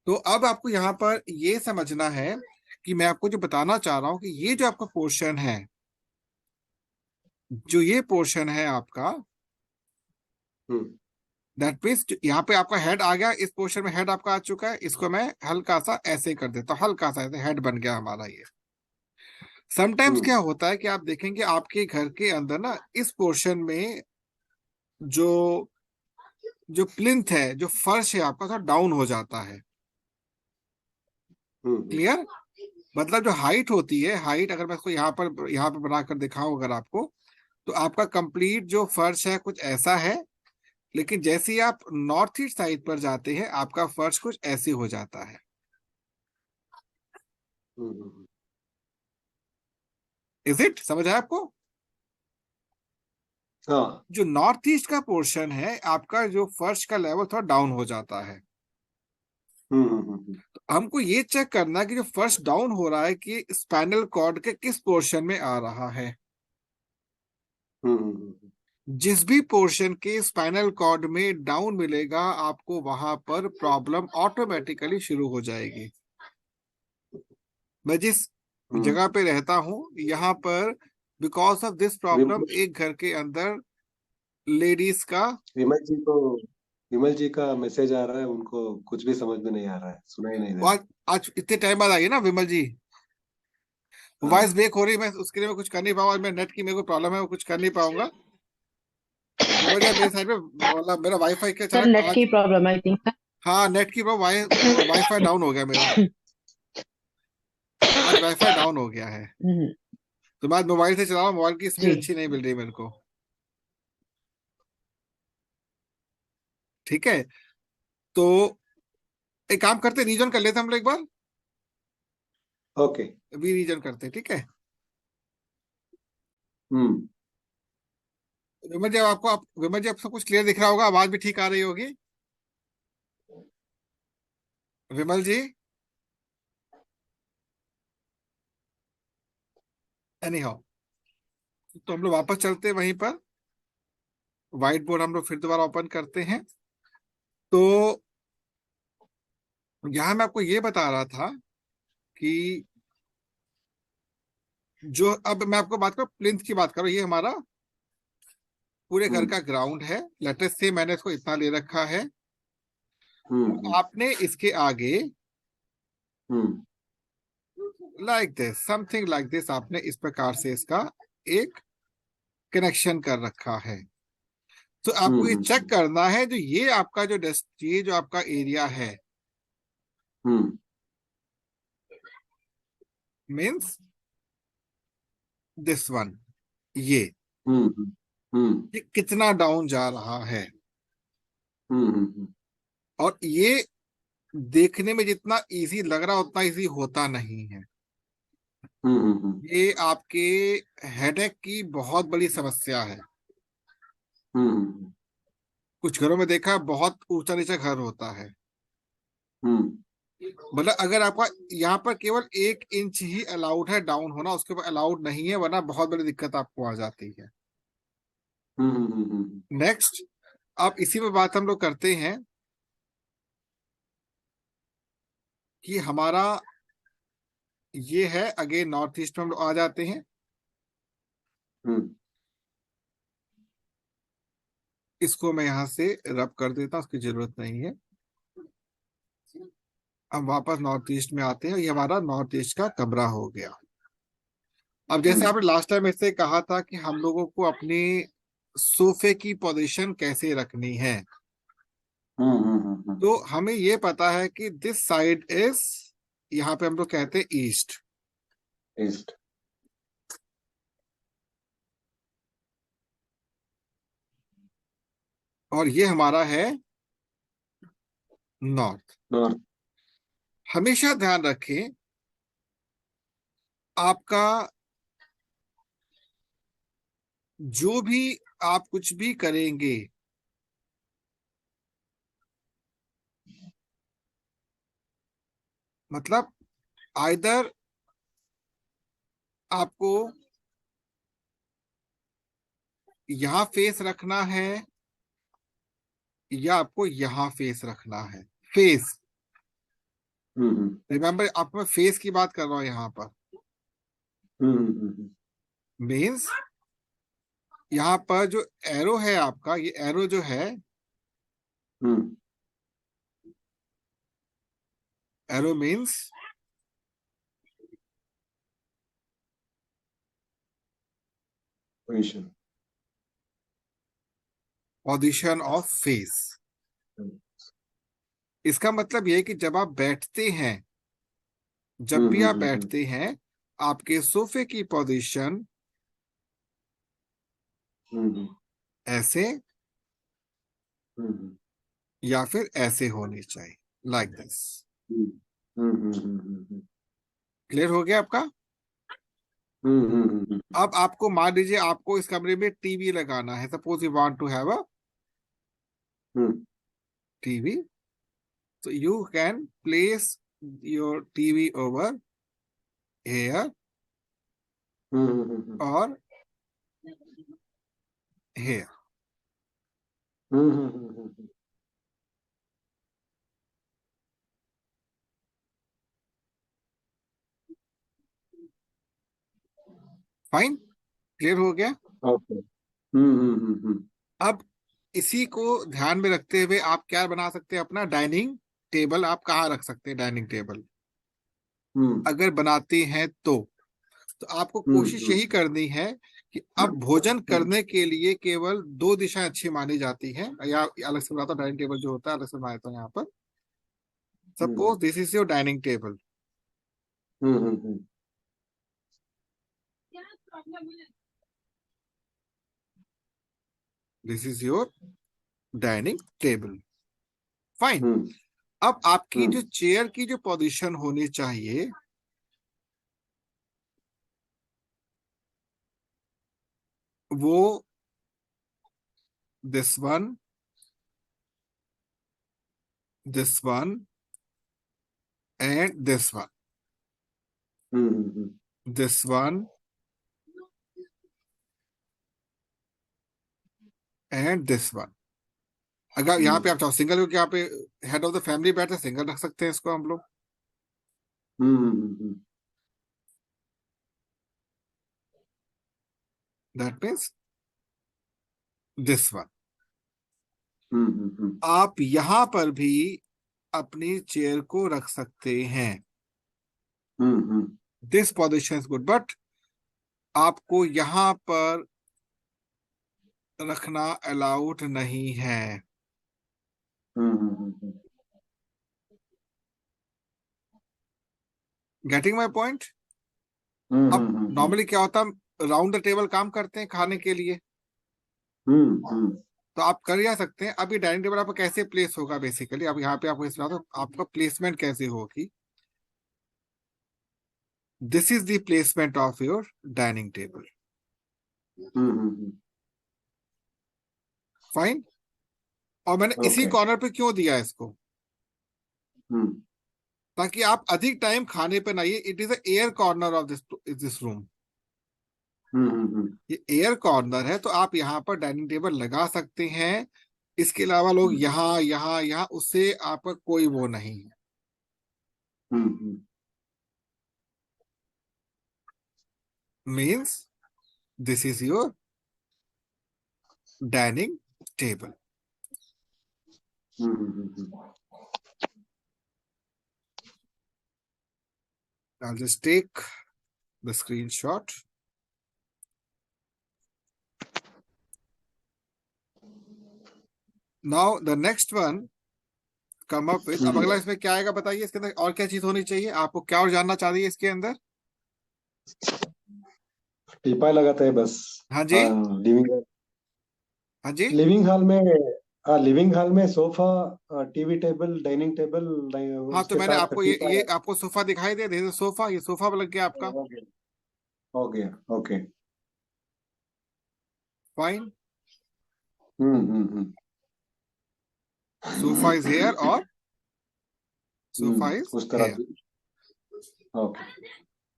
तो अब आपको यहाँ पर ये समझना है कि मैं आपको जो बताना चाह रहा हूं कि ये जो आपका पोर्शन है, जो ये पोर्शन है आपका, हम्म दैट मीन्स यहाँ पे आपका हेड आ गया, इस पोर्शन में हेड आपका आ चुका है, इसको मैं हल्का सा ऐसे कर देता हूँ, हल्का सा ऐसे हेड बन गया हमारा ये। समटाइम्स हम्म क्या होता है कि आप देखेंगे आपके घर के अंदर ना इस पोर्शन में जो जो प्लिंथ है, जो फर्श है आपका, थोड़ा डाउन हो जाता है। हम्म क्लियर? मतलब जो हाइट होती है, हाइट अगर मैं इसको यहाँ पर बनाकर दिखाऊं अगर आपको, तो आपका कंप्लीट जो फर्श है कुछ ऐसा है, लेकिन जैसे ही आप नॉर्थ ईस्ट साइड पर जाते हैं आपका फर्श कुछ ऐसे हो जाता है। हम्म। इज इट समझ आया आपको? हाँ। जो नॉर्थ ईस्ट का पोर्शन है आपका, जो फर्श का लेवल थोड़ा डाउन हो जाता है। हम्म। तो हमको ये चेक करना है कि जो फर्श डाउन हो रहा है कि स्पाइनल कॉर्ड के किस पोर्शन में आ रहा है। हम्म। जिस भी पोर्शन के स्पाइनल कॉर्ड में डाउन मिलेगा आपको वहां पर प्रॉब्लम ऑटोमेटिकली शुरू हो जाएगी। मैं जिस हम्म। जगह पे रहता हूं यहाँ पर, बिकॉज ऑफ दिस प्रॉब्लम, विमल एक घर के अंदर लेडीज का, विमल जी को विमल जी का मैसेज आ रहा है, उनको कुछ भी समझ में नहीं आ रहा है, सुना ही नहीं दे वो रहा। आज इतने टाइम बाद आई ना विमल जी, वॉइस हाँ। ब्रेक हो रही, मैं उसके लिए मैं कुछ कर नहीं पाऊंगा, मैं नेट की मेरे को प्रॉब्लम है, वो कुछ कर नहीं पाऊंगा। विमल जी मेरे साइड पे, मतलब मेरा वाईफाई के सर अचानक नेट की आज, प्रॉब्लम आई थिंक। हाँ नेट की वाईफाई डाउन हो गया मेरा, आज वाईफाई डाउन हो गया है। तो मैं आज मोबाइल से चला रहा हूँ, मोबाइल की स्पीड जी। अच्छी नहीं मिल रही मेरे को। ठीक है, तो एक काम करते, रीजन कर लेते हम लोग एक बार, ओके। अभी रीजन करते, ठीक है? हम्म। विमल जी आप सब कुछ क्लियर दिख रहा होगा, आवाज भी ठीक आ रही होगी। विमल जी, एनी हाउ, तो हम लोग वापस चलते हैं वहीं पर, व्हाइट बोर्ड हम लोग फिर दोबारा ओपन करते हैं। तो यहाँ मैं आपको ये बता रहा था कि जो, अब मैं आपको बात करूँ प्लिंथ की बात करूँ, ये हमारा पूरे घर हम्म का ग्राउंड है, लेटेस्ट से मैंने इसको इतना ले रखा है। हम्म आपने इसके आगे hmm like this, something like this, आपने इस प्रकार से इसका एक कनेक्शन कर रखा है। तो आपको ये चेक हम्म करना है, जो ये आपका जो ये जो आपका एरिया है, हम्म मीन्स दिस वन, ये हम्म हम्म ये कितना डाउन जा रहा है। हम्म और ये देखने में जितना इजी लग रहा उतना इजी होता नहीं है। हम्म ये आपके हेडेक की बहुत बड़ी समस्या है। हम्म कुछ घरों में देखा, बहुत ऊंचा नीचा घर होता है, हम्म मतलब अगर आपका यहाँ पर केवल 1 इंच ही अलाउड है डाउन होना, उसके ऊपर अलाउड नहीं है, वरना बहुत बड़ी दिक्कत आपको आ जाती है। नेक्स्ट, अब इसी में बात हम लोग करते हैं कि हमारा ये है, अगेन नॉर्थ ईस्ट में हम लोग आ जाते हैं। हम्म इसको मैं यहाँ से रब कर देता हूँ, उसकी जरूरत नहीं है। अब वापस नॉर्थ ईस्ट में आते हैं, ये हमारा नॉर्थ ईस्ट का कमरा हो गया। अब जैसे आपने लास्ट टाइम इससे कहा था कि हम लोगों को अपनी सोफे की पोजीशन कैसे रखनी है, तो हमें ये पता है कि दिस साइड इज, यहाँ पे हम लोग कहते हैं ईस्ट, ईस्ट। और ये हमारा है नॉर्थ। नॉर्थ। हमेशा ध्यान रखें, आपका जो भी आप कुछ भी करेंगे, मतलब आइदर आपको यहां फेस रखना है या आपको यहां फेस रखना है। फेस रिमेम्बर आपको मैं फेस की बात कर रहा हूँ यहाँ पर। मीन्स यहाँ पर जो एरो है आपका, ये एरो जो है, arrow means position. Position of face. इसका मतलब ये है कि जब आप बैठते हैं, जब भी आप बैठते हैं, आपके सोफे की पोजीशन ऐसे या फिर ऐसे होनी चाहिए, लाइक दिस। क्लियर हो गया आपका? अब आपको मान लीजिए आपको इस कमरे में टीवी लगाना है, suppose you want to have a TV, so you can place your TV over here or here. Fine, clear हो गया? ओके। अब इसी को ध्यान में रखते हुए आप क्या बना सकते हैं, अपना डाइनिंग टेबल आप कहाँ रख सकते हैं? डाइनिंग टेबल अगर बनाते हैं तो आपको कोशिश यही करनी है कि अब भोजन करने के लिए केवल दो दिशाएं अच्छी मानी जाती हैं, या अलग से बनाता डाइनिंग टेबल जो होता है अलग से बनाता हूं यहाँ पर। Suppose this is your dining table, this is your dining table. Fine. अब आपकी जो चेयर की जो पोजीशन होनी चाहिए, वो this one, this one and this one, this one and this one. अगर यहाँ पे आप चाहो सिंगल, क्योंकि यहाँ पे हेड ऑफ द फैमिली बैठे, सिंगल रख सकते हैं इसको हम लोग। That means this one. आप यहां पर भी अपनी चेयर को रख सकते हैं। This position is good, but आपको यहां पर रखना अलाउड नहीं है। Getting my point? अब नॉर्मली क्या होता है, राउंड द टेबल काम करते हैं खाने के लिए, तो आप कर या सकते हैं। अभी डाइनिंग टेबल आपका कैसे प्लेस होगा, बेसिकली अब यहाँ पे आपको इस बात, आपका प्लेसमेंट कैसे होगी। This is the placement of your dining table. Fine. और मैंने इसी ओके। कॉर्नर पे क्यों दिया इसको, ताकि आप अधिक टाइम खाने पे ना, ये it is air corner of this room. ये एयर कॉर्नर है, तो आप यहाँ पर डाइनिंग टेबल लगा सकते हैं। इसके अलावा लोग यहाँ यहाँ यहाँ, उससे आपका कोई वो नहीं है। Means this is your dining table. I'll just take the screenshot. Now the next one come up with, अब अगला इसमें क्या आएगा बताइए, इसके अंदर और क्या चीज होनी चाहिए, आपको क्या और जानना चाह रही है इसके अंदर? टीपाई लगाते हैं बस। हाँ जी, लिविंग हाँ जी, लिविंग हॉल में। लिविंग हॉल में sofa, TV table, dining table, हाँ। तो उसके मैंने साथ आपको टीपाई। ये आपको सोफा दिखाई दे, ये सोफा, ये सोफा लग गया आपका। हो गया। Okay. Fine. Hmm. Sofa is here और सोफा इज उस तरह हेयर। से। ओके।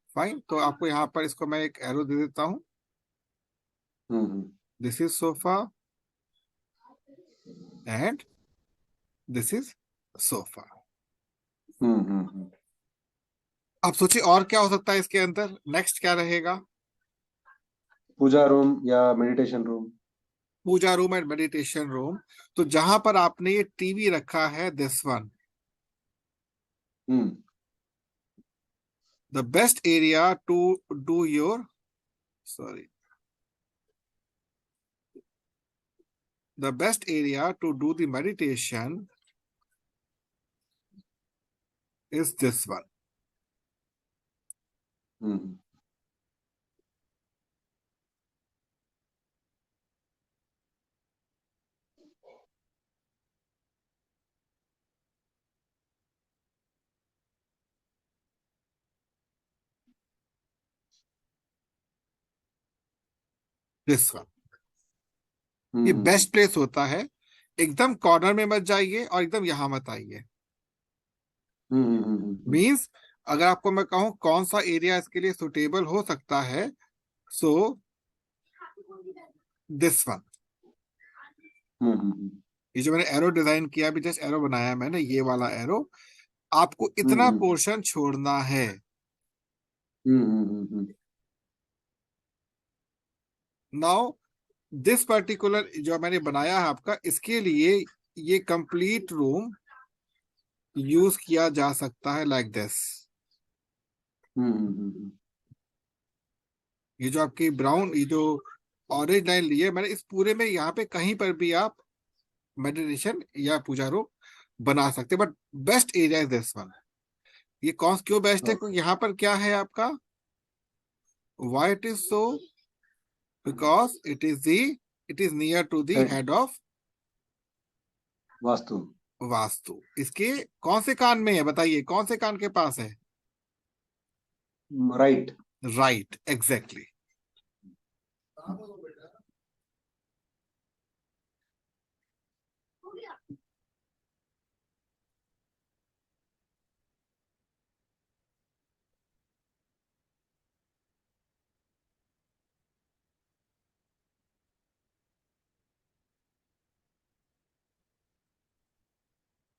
फाइन। तो आपको यहाँ पर इसको मैं एक एरो दे देता हूँ। This is sofa and this is sofa. Hmm. अब सोचिए और क्या हो सकता है इसके अंदर, नेक्स्ट क्या रहेगा? पूजा रूम या meditation room. Puja room and meditation room. तो जहां पर आपने ये टीवी रखा है, this one, hmm the best area to do your, sorry, the best area to do the meditation is this one. Hmm This one. ये हम्म best place होता है। एकदम कॉर्नर में मत जाइए और एकदम यहां मत आइए। हम्म मींस अगर आपको मैं कहूं कौन सा एरिया इसके लिए सुटेबल हो सकता है, सो दिस वन। हम्म ये जो मैंने एरो डिजाइन किया, अभी जस्ट एरो बनाया मैंने, ये वाला एरो, आपको इतना हम्म पोर्शन छोड़ना है। हम्म नाउ दिस पर्टिकुलर जो मैंने बनाया है आपका, इसके लिए ये कंप्लीट रूम यूज किया जा सकता है लाइक दिस। हम्म ये जो आपकी ब्राउन, ये जो ऑरेंज लाइन ली है मैंने, इस पूरे में यहाँ पे कहीं पर भी आप मेडिटेशन या पूजा रूम बना सकते, but best area is this one. ये कौन क्यों बेस्ट है? क्योंकि यहाँ पर क्या है आपका, why it is so, because it is near to the head. Head of vastu. Vastu. इसके कौन से कान में है बताइए, कौन से कान के पास है? Right. Right, exactly.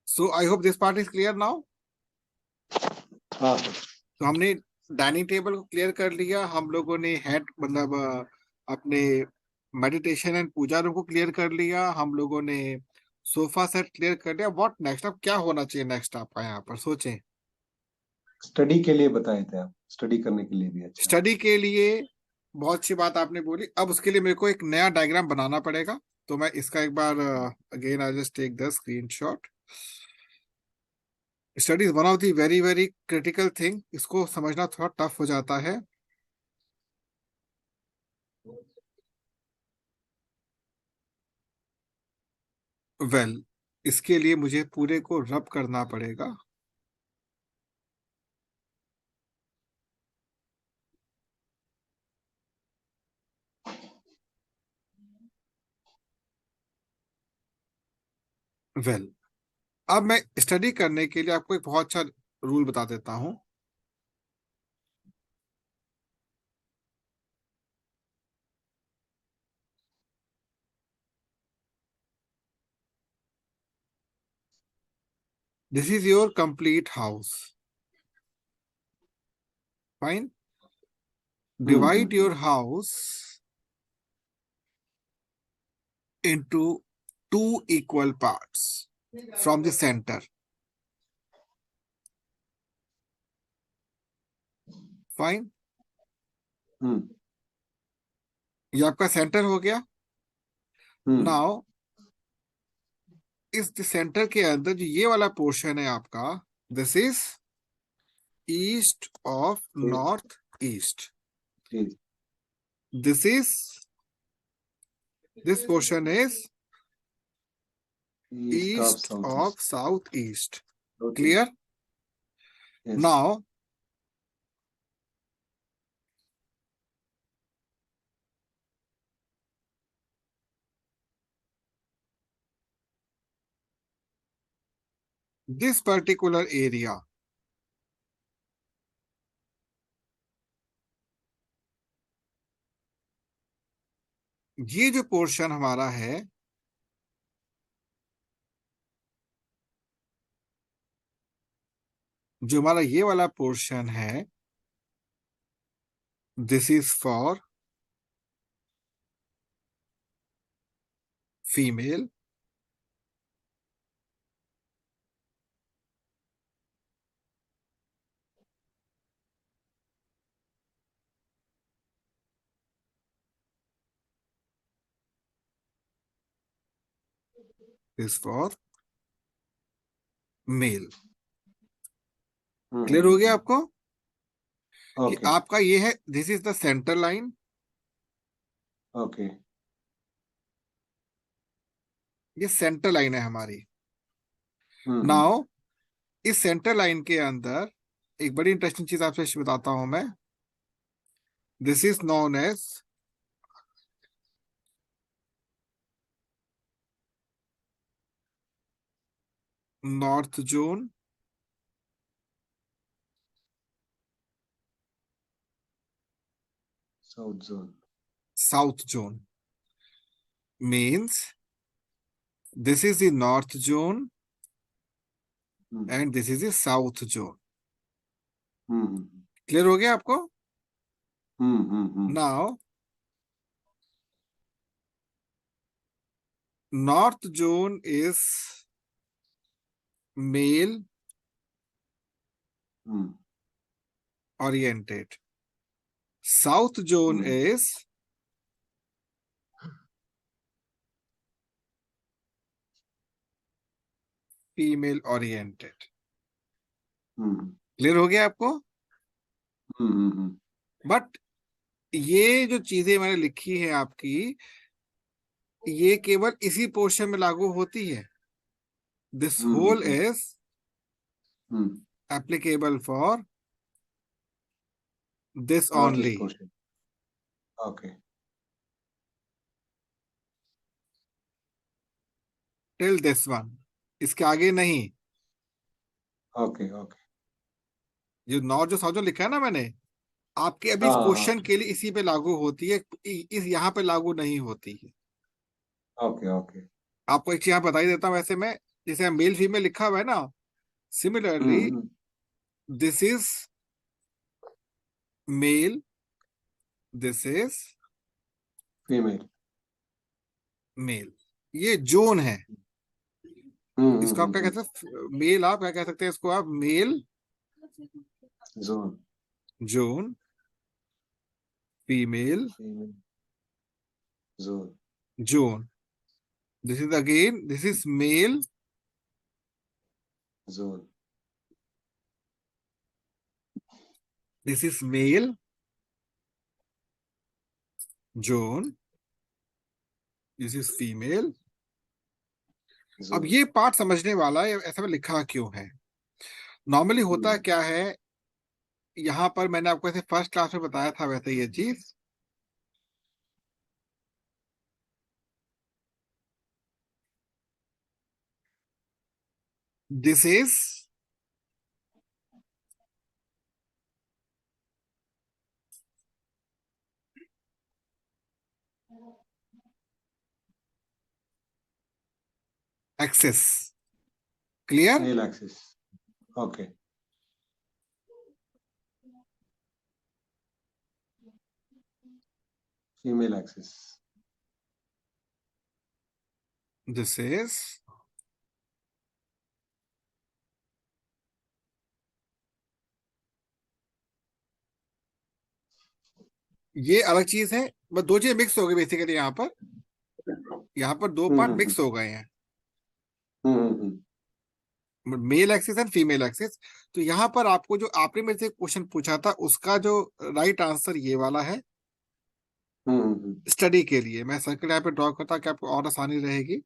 So I hope this part is clear now. हाँ। तो हमने डाइनिंग टेबल को क्लियर कर लिया, हम लोगों ने हेड मतलब अपने मेडिटेशन एंड पूजा रूम को क्लियर कर लिया, हम लोगों ने सोफा सेट क्लियर कर लिया। What next? अब क्या होना चाहिए नेक्स्ट आपका यहाँ पर, सोचें। स्टडी के लिए बताए थे आप, स्टडी करने के लिए भी अच्छा है। स्टडी के लिए बहुत अच्छी बात आपने बोली। अब उसके लिए मेरे को एक नया डायग्राम बनाना पड़ेगा, तो मैं इसका एक बार again I just take the screenshot. Study is one of the very very critical thing, इसको समझना थोड़ा टफ हो जाता है। वेल इसके लिए मुझे पूरे को रब करना पड़ेगा। वेल अब मैं स्टडी करने के लिए आपको एक बहुत अच्छा रूल बता देता हूं। This is your complete house, fine. Divide your hmm house into two equal parts from the center, fine. Hmm ये आपका सेंटर हो गया। हम्म नाउ इस सेंटर के अंदर जो ये वाला पोर्शन है आपका, this is east of north east. This is, this portion is east of east south of east. South east. Okay. Clear? Yes. Now this particular area, ये जो पोर्शन हमारा है, जो हमारा ये वाला पोर्शन है, this is for female, this for male. Clear हो गया आपको कि ओके आपका ये है, this is the centre line, okay ये सेंटर लाइन है हमारी। हम्म नाउ इस सेंटर लाइन के अंदर एक बड़ी इंटरेस्टिंग चीज आपसे बताता हूं मैं। This is known as north zone, south zone south zone. Means this is the north zone and this is the south zone. Hmm clear हो गया आपको? Hmm now north zone is male hmm oriented, south zone hmm is female oriented। Hmm clear हो गया आपको? हम्म but ये जो चीजें मैंने लिखी है आपकी, ये केवल इसी पोर्शन में लागू होती है। This whole hmm is hmm applicable for this not this only, portion okay till this one, इसके आगे नहीं। ओके ओके जो नॉर्थ जो साउथ जो लिखा है ना मैंने, आपके अभी हाँ इस हाँ हाँ क्वेश्चन के लिए इसी पे लागू होती है, इस यहाँ पे लागू नहीं होती है। ओके ओके आपको एक चीज यहाँ बता ही देता हूँ वैसे मैं, जैसे मेल फीमेल लिखा हुआ है ना, similarly hmm this is male, this is female male. ये जोन है, इसको आप क्या हम्म कहते हैं, मेल आप क्या कह सकते हैं इसको, आप male zone zone, female female zone zone. This is again, this is male zone this is male zone, this is female. अब जोन ये पार्ट समझने वाला है ऐसा में लिखा क्यों है। नॉर्मली होता हम्म क्या है, यहाँ पर मैंने आपको ऐसे फर्स्ट क्लास में बताया था वैसे ये चीज, this is axis. Clear? Male axis okay female axis this is, ये अलग चीज है, बस दो चीज मिक्स हो गई बेसिकली यहाँ पर दो पार्ट हम्म मिक्स हो गए हैं, hmm male axis and female axis. तो यहाँ पर आपको जो आपने मेरे से क्वेश्चन पूछा था उसका जो राइट आंसर ये वाला है। स्टडी के लिए मैं सर्कल यहाँ पे ड्रॉ करता कि आपको और आसानी रहेगी।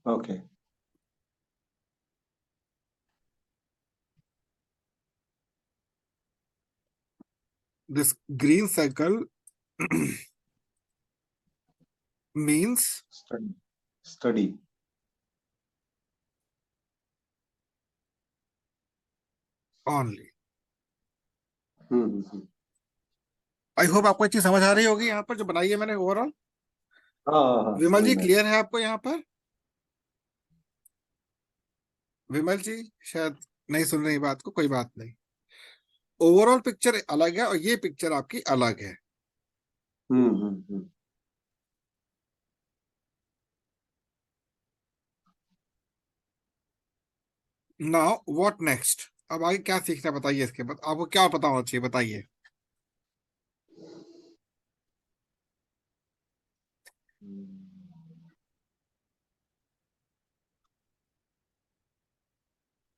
Okay this green circle means study study only. Hmm I hope आपको ये चीज समझ आ रही होगी यहाँ पर जो बनाई है मैंने ओवरऑल। हाँ हाँ हाँ विमल समझ जी में क्लियर है आपको यहाँ पर? विमल जी शायद नहीं सुन रही बात को, कोई बात नहीं। ओवरऑल पिक्चर अलग है और ये पिक्चर आपकी अलग है। हम्म। Now what next? अब आगे क्या सीखना है बताइए, इसके बाद आपको क्या पता होना चाहिए बताइए।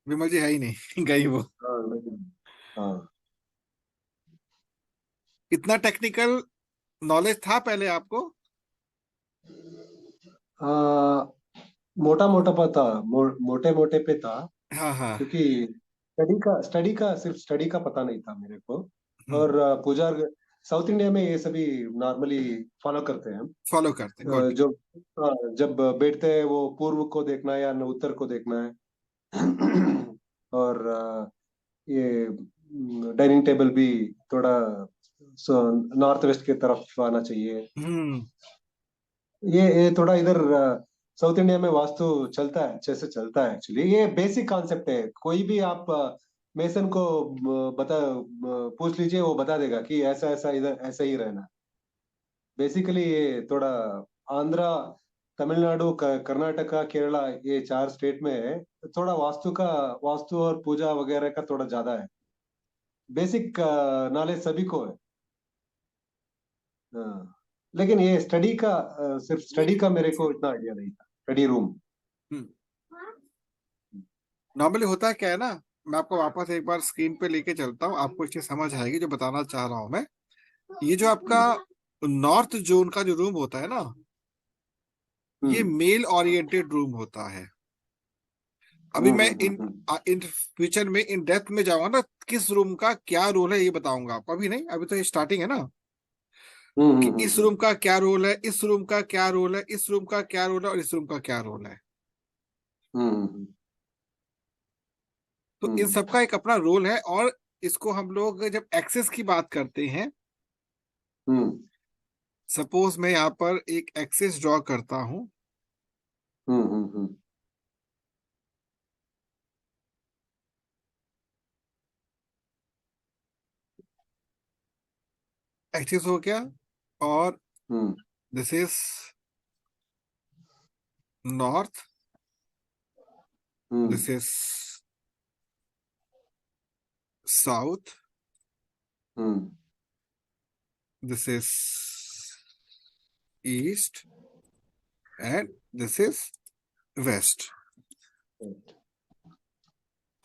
विमल जी है ही नहीं गई वो। हाँ हाँ। इतना टेक्निकल नॉलेज था पहले आपको? मोटा मोटा पता, मोटे मोटे पे था। हाँ हाँ। क्योंकि स्टडी का सिर्फ स्टडी का पता नहीं था मेरे को। हम्म। और पूजा साउथ इंडिया में ये सभी नॉर्मली फॉलो करते हैं। फॉलो करते हैं, गुड। जो जब बैठते हैं वो पूर्व को देखना है या उत्तर को देखना है। और ये डाइनिंग टेबल भी थोड़ा नॉर्थ वेस्ट की तरफ आना चाहिए। हम्म। ये थोड़ा इधर साउथ इंडिया में वास्तु चलता है, अच्छे से चलता है। एक्चुअली ये बेसिक कॉन्सेप्ट है। कोई भी आप मेसन को पूछ लीजिए, वो बता देगा कि ऐसा ऐसा इधर ऐसा ही रहना। बेसिकली ये थोड़ा आंध्रा, तमिलनाडु, कर्नाटका, केरला, ये चार स्टेट में थोड़ा वास्तु और पूजा वगैरह का थोड़ा ज्यादा है। बेसिक नॉलेज सभी को है। हाँ। लेकिन ये स्टडी का सिर्फ स्टडी का मेरे को इतना आइडिया नहीं था, स्टडी रूम। नॉर्मली होता है क्या है ना, मैं आपको वापस एक बार स्क्रीन पे लेके चलता हूँ, आपको इससे समझ आएगी जो बताना चाह रहा हूँ मैं। ये जो आपका हम्म नॉर्थ जोन का जो रूम होता है ना, ये हम्म मेल ओरिएंटेड रूम होता है। अभी हम्म मैं हम्म इन हम्म इन फ्यूचर में इन डेप्थ में जाऊंगा ना, किस रूम का क्या रोल है ये बताऊंगा आपको। अभी नहीं, अभी तो ये स्टार्टिंग है ना, हम्म कि हम्म इस हम्म रूम का क्या रोल है, इस रूम का क्या रोल है, इस रूम का क्या रोल है और इस रूम का क्या रोल है। हम्म हम्म तो इन हम्म सबका एक अपना रोल है। और इसको हम लोग जब एक्सेस की बात करते हैं, हम्म सपोज मैं यहाँ पर एक एक्सेस ड्रॉ करता हूँ। हम्म। एक्सेस हो गया, और hmm this is north, hmm this is south, hmm this is east and this is west.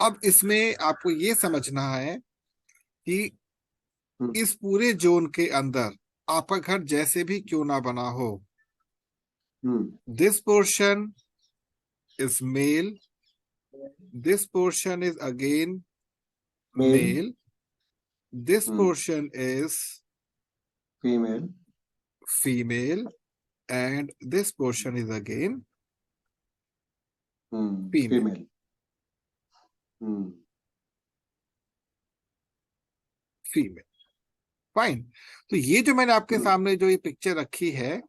अब इसमें आपको ये समझना है कि हम्म इस पूरे जोन के अंदर आपका घर जैसे भी क्यों ना बना हो, hmm this portion is male, this portion is again male, male, this portion is female, female, and this portion is again female. Female. Hmm female, fine. तो ये जो मैंने आपके हम्म सामने जो ये पिक्चर रखी है,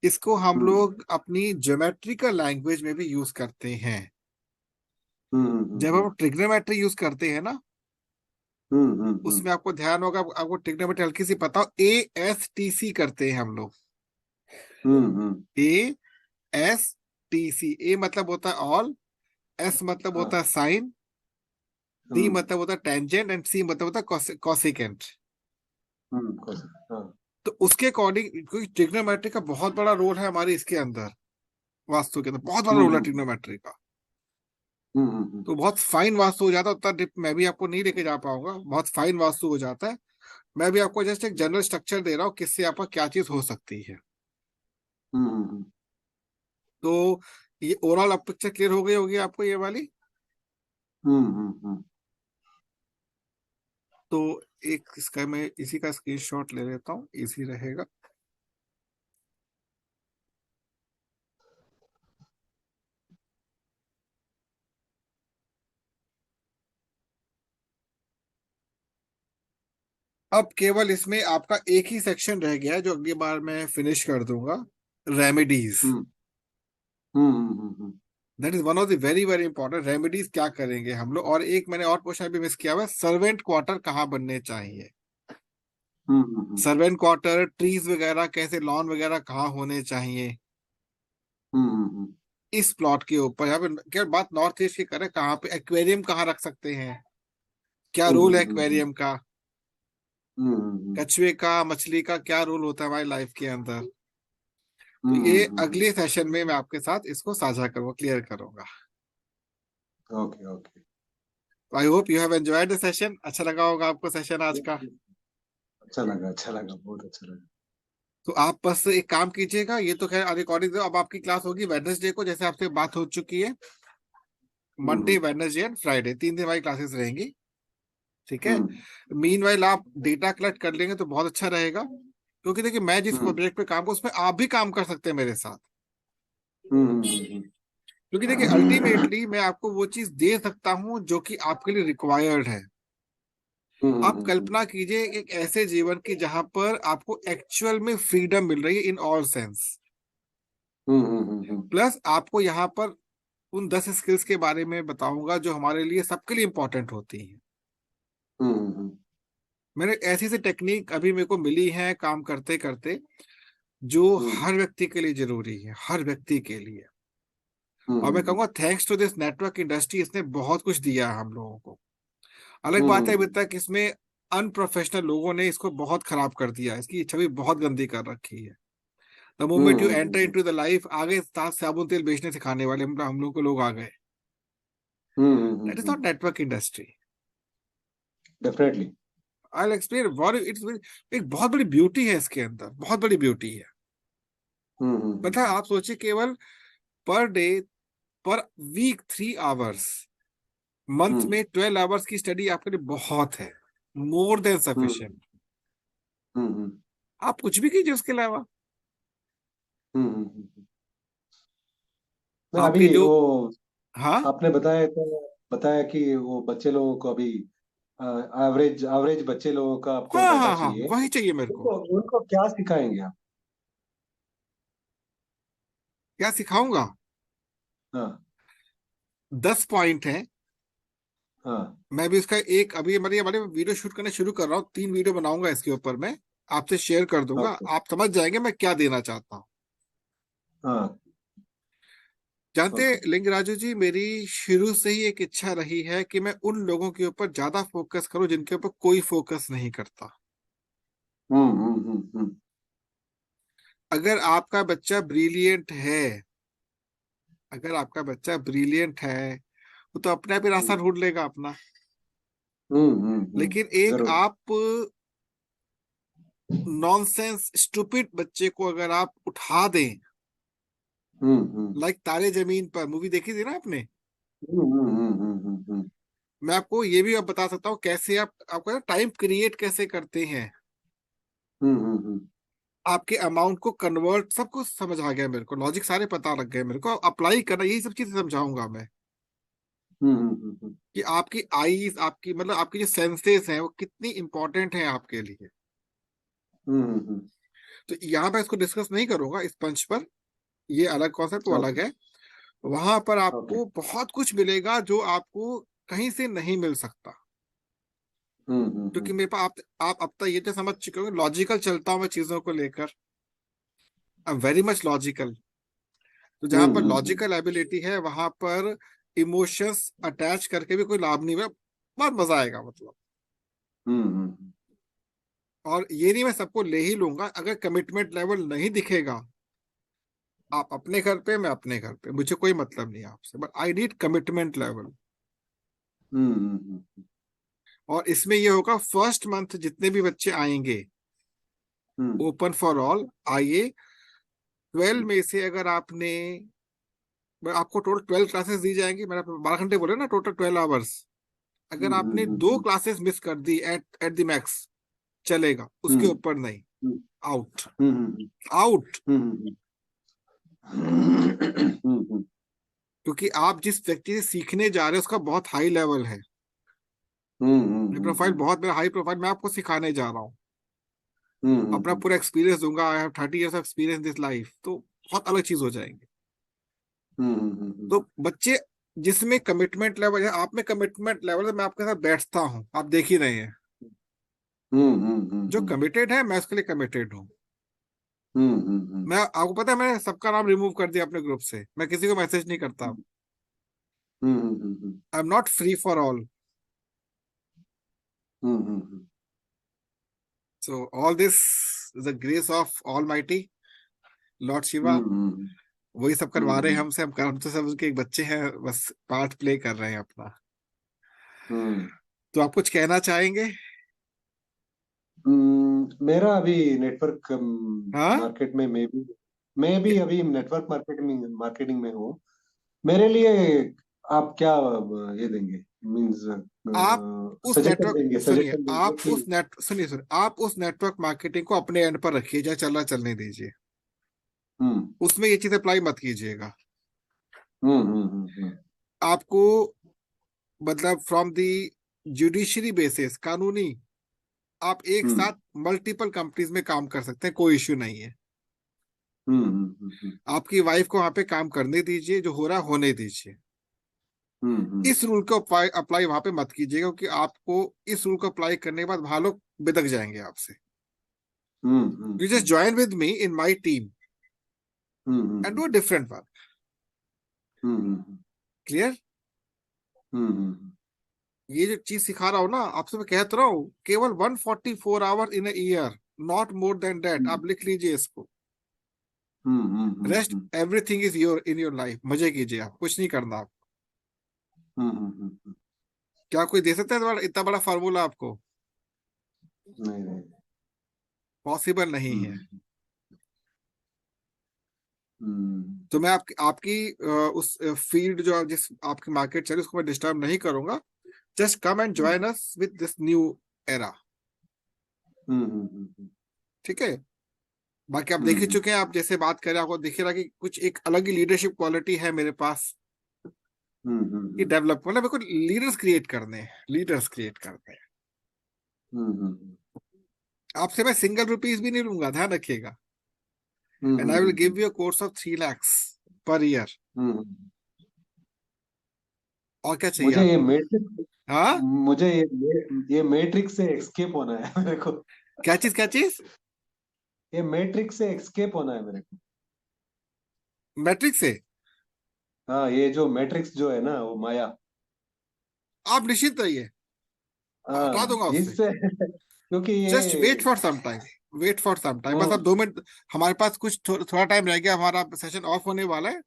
इसको हम हम्म लोग अपनी ज्योमेट्रिकल लैंग्वेज में भी यूज करते हैं। जब हम्म हम ट्रिग्नोमेट्री यूज करते हैं ना, हम्म उसमें आपको ध्यान होगा, आपको ट्रिग्नोमेट्री हल्की सी पता हो, ASTC करते हैं हम लोग। हम्म। ASTC, ए मतलब होता है ऑल, एस मतलब होता हाँ। है साइन, टी हम्म मतलब होता है टेंजेंट एंड सी मतलब होता है कॉसिकेंट। हाँ। तो उसके अकॉर्डिंग, क्योंकि ट्रिग्नोमेट्री का बहुत बड़ा रोल है हमारे इसके अंदर, वास्तु के अंदर बहुत बड़ा रोल है हम्म ट्रिग्नोमेट्री का। हम्म तो बहुत फाइन वास्तु हो जाता है, उतना डिप मैं भी आपको नहीं लेके जा पाऊंगा, बहुत फाइन वास्तु हो जाता है। मैं भी आपको जस्ट एक जनरल स्ट्रक्चर दे रहा हूँ किससे आपका क्या चीज हो सकती है। हम्म तो ये ओवरऑल अब पिक्चर क्लियर हो गई होगी आपको ये वाली। हम्म। तो एक इसका मैं इसी का स्क्रीनशॉट ले लेता हूँ, इजी रहेगा। अब केवल इसमें आपका एक ही सेक्शन रह गया है जो अगली बार मैं फिनिश कर दूंगा, remedies. Hmm hmm hmm that is one of the very very important remedies. क्या करेंगे हम लोग? और एक मैंने और क्वेश्चन भी मिस किया हुआ है, सर्वेंट क्वार्टर कहाँ बनने चाहिए? हम्म सर्वेंट क्वार्टर, ट्रीज वगैरह कैसे, लॉन वगैरह कहाँ होने चाहिए हम्म इस प्लॉट के ऊपर। यहाँ पे क्या बात नॉर्थ ईस्ट की करें, कहाँ पे एक्वेरियम कहाँ रख सकते हैं, क्या रोल है हम्म एक्वेरियम का, हम्म कछुए का, मछली का क्या रोल होता है हमारी लाइफ के अंदर। तो ये अगले सेशन में मैं आपके साथ इसको साझा करूंगा, क्लियर करूंगा। Okay okay. I hope you have enjoyed the session. अच्छा लगा होगा आपको सेशन आज का। अच्छा लगा, बहुत अच्छा लगा। तो आप बस एक काम कीजिएगा, ये तो खैर रिकॉर्डिंग, अब आपकी क्लास होगी वेडनेसडे को, जैसे आपसे बात हो चुकी है। Monday, hmm Wednesday and Friday 3 दिन हमारी क्लासेस रहेंगी, ठीक है। हम्म मीनवाइल आप डेटा कलेक्ट कर लेंगे तो बहुत अच्छा रहेगा, क्योंकि देखिए मैं जिस हम्म प्रोजेक्ट पे काम करूं उसमें आप भी काम कर सकते हैं मेरे साथ। हम्म क्योंकि देखिए अल्टीमेटली मैं आपको वो चीज दे सकता हूं जो कि आपके लिए रिक्वायर्ड है। आप हम्म कल्पना कीजिए एक ऐसे जीवन की जहां पर आपको एक्चुअल में फ्रीडम मिल रही है इन ऑल सेंस, प्लस आपको यहाँ पर उन 10 स्किल्स के बारे में बताऊंगा जो हमारे लिए, सबके लिए इंपॉर्टेंट होती हैं। मैंने ऐसी सी टेक्निक अभी मेरे को मिली है काम करते करते, जो हर व्यक्ति के लिए जरूरी है, हर व्यक्ति के लिए। और मैं कहूंगा thanks to this network industry, इसने बहुत कुछ दिया है हम लोगों को। अलग बात है अभी तक इसमें अनप्रोफेशनल लोगों ने इसको बहुत खराब कर दिया, इसकी छवि बहुत गंदी कर रखी है। The moment you enter into the life, आगे साथ साबुन तेल बेचने सिखाने वाले हम लोग को लोग आ गए। That is not network industry. Definitely. I explain what it's. एक बहुत बड़ी ब्यूटी है इसके अंदर, बहुत बड़ी ब्यूटी है। मतलब आप सोचिए केवल पर डे, पर वीक 3 आवर्स, मंथ में 12 आवर्स की स्टडी आपके लिए बहुत है, मोर देन सफिशिएंट। आप कुछ भी कीजिए उसके अलावा। अभी आपके जो, वो हाँ आपने बताया कि वो बच्चे लोगों को अभी एवरेज एवरेज बच्चे लोगों का आपको हाँ डाटा हाँ हाँ, चाहिए। वही चाहिए मेरे को। उनको उनको क्या सिखाएंगे आप? क्या सिखाऊंगा? हाँ 10 पॉइंट है। हाँ। मैं भी उसका एक, अभी हमारी हमारे वीडियो शूट करना शुरू कर रहा हूँ, 3 वीडियो बनाऊंगा इसके ऊपर, मैं आपसे शेयर कर दूंगा, ओके। आप समझ जाएंगे मैं क्या देना चाहता हूँ। हाँ। जानते ओके। लिंगराजू जी, मेरी शुरू से ही एक इच्छा रही है कि मैं उन लोगों के ऊपर ज्यादा फोकस करूं जिनके ऊपर कोई फोकस नहीं करता। हम्म। अगर आपका बच्चा ब्रिलियंट है, अगर आपका बच्चा ब्रिलियंट है, वो तो अपने आप ही रास्ता ढूंढ लेगा अपना। लेकिन एक जरूर। आप नॉनसेंस स्टूपिड बच्चे को अगर आप उठा दें, हम्म लाइक तारे जमीन पर मूवी देखी थी ना आपने, हम्म मैं आपको ये भी अब बता सकता हूँ कैसे आप, आपका टाइम क्रिएट कैसे करते हैं, हम्म आपके अमाउंट को कन्वर्ट, सब कुछ समझ आ गया मेरे को, लॉजिक सारे पता लग गए मेरे को, अप्लाई करना, यही सब चीजें समझाऊंगा मैं। कि आपकी आईज, आपकी मतलब आपकी जो सेंसेस हैं वो कितनी इंपॉर्टेंट है आपके लिए। हम्म। तो यहाँ पे इसको डिस्कस नहीं करूंगा इस पंच पर, ये अलग कॉन्सेप्ट, वो अलग ओके है। वहां पर ओके। आपको बहुत कुछ मिलेगा जो आपको कहीं से नहीं मिल सकता। क्योंकि मेरे पास आप अब तक ये तो समझ चुके हो, लॉजिकल चलता हूँ मैं चीजों को लेकर, I am very much logical. तो जहां पर लॉजिकल एबिलिटी है वहां पर इमोशंस अटैच करके भी कोई लाभ नहीं है, बहुत मजा आएगा मतलब। हम्म और ये नहीं मैं सबको ले ही लूंगा, अगर कमिटमेंट लेवल नहीं दिखेगा, आप अपने घर पे, मैं अपने घर पे, मुझे कोई मतलब नहीं है आपसे, but I need commitment level. Hmm और इसमें ये होगा फर्स्ट मंथ जितने भी बच्चे आएंगे, ओपन फॉर ऑल आइए। 12 में से अगर आपने, आपको टोटल 12 क्लासेस दी जाएंगी, मैंने 12 घंटे बोले ना, टोटल 12 आवर्स। अगर आपने 2 क्लासेस मिस कर दी एट एट द मैक्स, चलेगा, उसके ऊपर नहीं, आउट, आउट। क्योंकि आप जिस व्यक्ति से सीखने जा रहे हैं उसका बहुत हाई लेवल है, प्रोफाइल बहुत मेरा हाई प्रोफाइल, मैं आपको सिखाने जा रहा हूँ, अपना पूरा एक्सपीरियंस दूंगा, I have 30 years of experience this life, तो बहुत अलग चीज हो जाएंगे। तो बच्चे जिसमें कमिटमेंट लेवल है, आप में कमिटमेंट लेवल है, मैं आपके साथ बैठता हूँ, आप देख ही रहे हैं। जो कमिटेड है मैं उसके लिए कमिटेड हूँ। मैं आपको पता है मैंने सबका नाम रिमूव कर दिया अपने ग्रुप से, मैं किसी को मैसेज नहीं करता। I am not free for all. So all this is the grace of almighty Lord Shiva. वही सब करवा रहे हैं हमसे, हम तो सब उनके एक बच्चे हैं, बस पार्ट प्ले कर रहे हैं अपना। तो आप कुछ कहना चाहेंगे? मेरा अभी नेटवर्क हाँ, मार्केट में मैं भी अभी नेटवर्क मार्केटिंग में हूँ। मेरे लिए आप क्या ये देंगे, मींस आप उस सजेशन नेटवर्क देंगे, सुनिए, सजेशन देंगे आप कि उस नेट सुनिए सुनिए आप उस नेटवर्क मार्केटिंग को अपने एंड पर रखिए, चाहे चलना चलने दीजिए, हम्म उसमें ये चीज अप्लाई मत कीजिएगा। हम्म आपको मतलब फ्रॉम दी जुडिशरी बेसिस, कानूनी, आप एक हम्म साथ मल्टीपल कंपनीज में काम कर सकते हैं, कोई इश्यू नहीं है। हम्म आपकी वाइफ को वहां पे काम करने दीजिए, जो हो रहा है होने दीजिए। इस रूल को अप्लाई वहां पे मत कीजिएगा, क्योंकि आपको इस रूल को अप्लाई करने के बाद वहां लोग बिदक जाएंगे आपसे। You just join with me in my team and do different work. Clear? ये जो चीज सिखा रहा हूँ ना आपसे, मैं कहता रहा हूँ, केवल 144 hour in year, not more than that. आप लिख लीजिए इसको। Rest everything is your in your life. मजे कीजिए, आप कुछ नहीं करना। आप क्या कोई दे सकता है इतना बड़ा फार्मूला आपको? नहीं नहीं। पॉसिबल नहीं है। हम्म तो मैं आपकी उस फील्ड जो जिस आपकी मार्केट चल रही उसको मैं डिस्टर्ब नहीं करूंगा। Just come and join us with this new era. ठीक है? बाकी आप देख ही चुके हैं, आप जैसे बात करें आपको दिख रहा कि कुछ एक अलग ही लीडरशिप क्वालिटी है मेरे पास, कि डेवलप मतलब मेरे को लीडर्स क्रिएट करने हैं, लीडर्स क्रिएट करने हैं। आपसे मैं सिंगल रुपीज भी नहीं लूंगा, ध्यान रखिएगा। And I will give you a course of 3 lakhs per year. और क्या चाहिए मुझे ये आपको? मैट्रिक्स हाँ, मुझे ये मैट्रिक्स से एस्केप होना है मेरे को। क्या चीज क्या चीज? ये मैट्रिक्स से एस्केप होना है मेरे को। मैट्रिक से? हाँ, ये जो मैट्रिक्स जो है ना, वो माया। आप निश्चित रहिए, हटा हाँ, दूंगा उससे। इससे क्योंकि जस्ट वेट ये for some time, wait for some time, बस हम्म अब 2 मिनट। हमारे पास कुछ थोड़ा टाइम रह गया, हमारा सेशन ऑफ होने वाला है।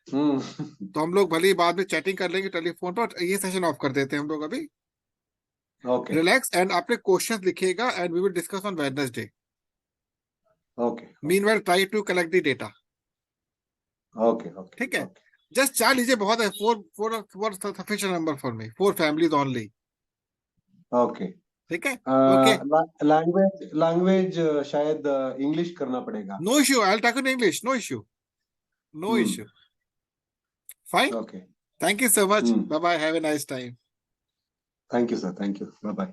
हम्म तो हम लोग भले ही बाद में चैटिंग कर लेंगे टेलीफोन पर, ये सेशन ऑफ कर देते हैं हम लोग अभी। ओके रिलैक्स, एंड आपने क्वेश्चंस लिखिएगा and we will discuss on Wednesday. Okay meanwhile try to collect the data. Okay okay ठीक है? ओके जस्ट 4 लीजिए, बहुत है। Four four four sufficient number for me, 4 families only. Okay. ठीक है? Okay, language language शायद English करना पड़ेगा। No issue, I will talk in English, no issue, no issue. Fine. Okay. Thank you so much, bye bye, have a nice time. Thank you sir, thank you, bye bye.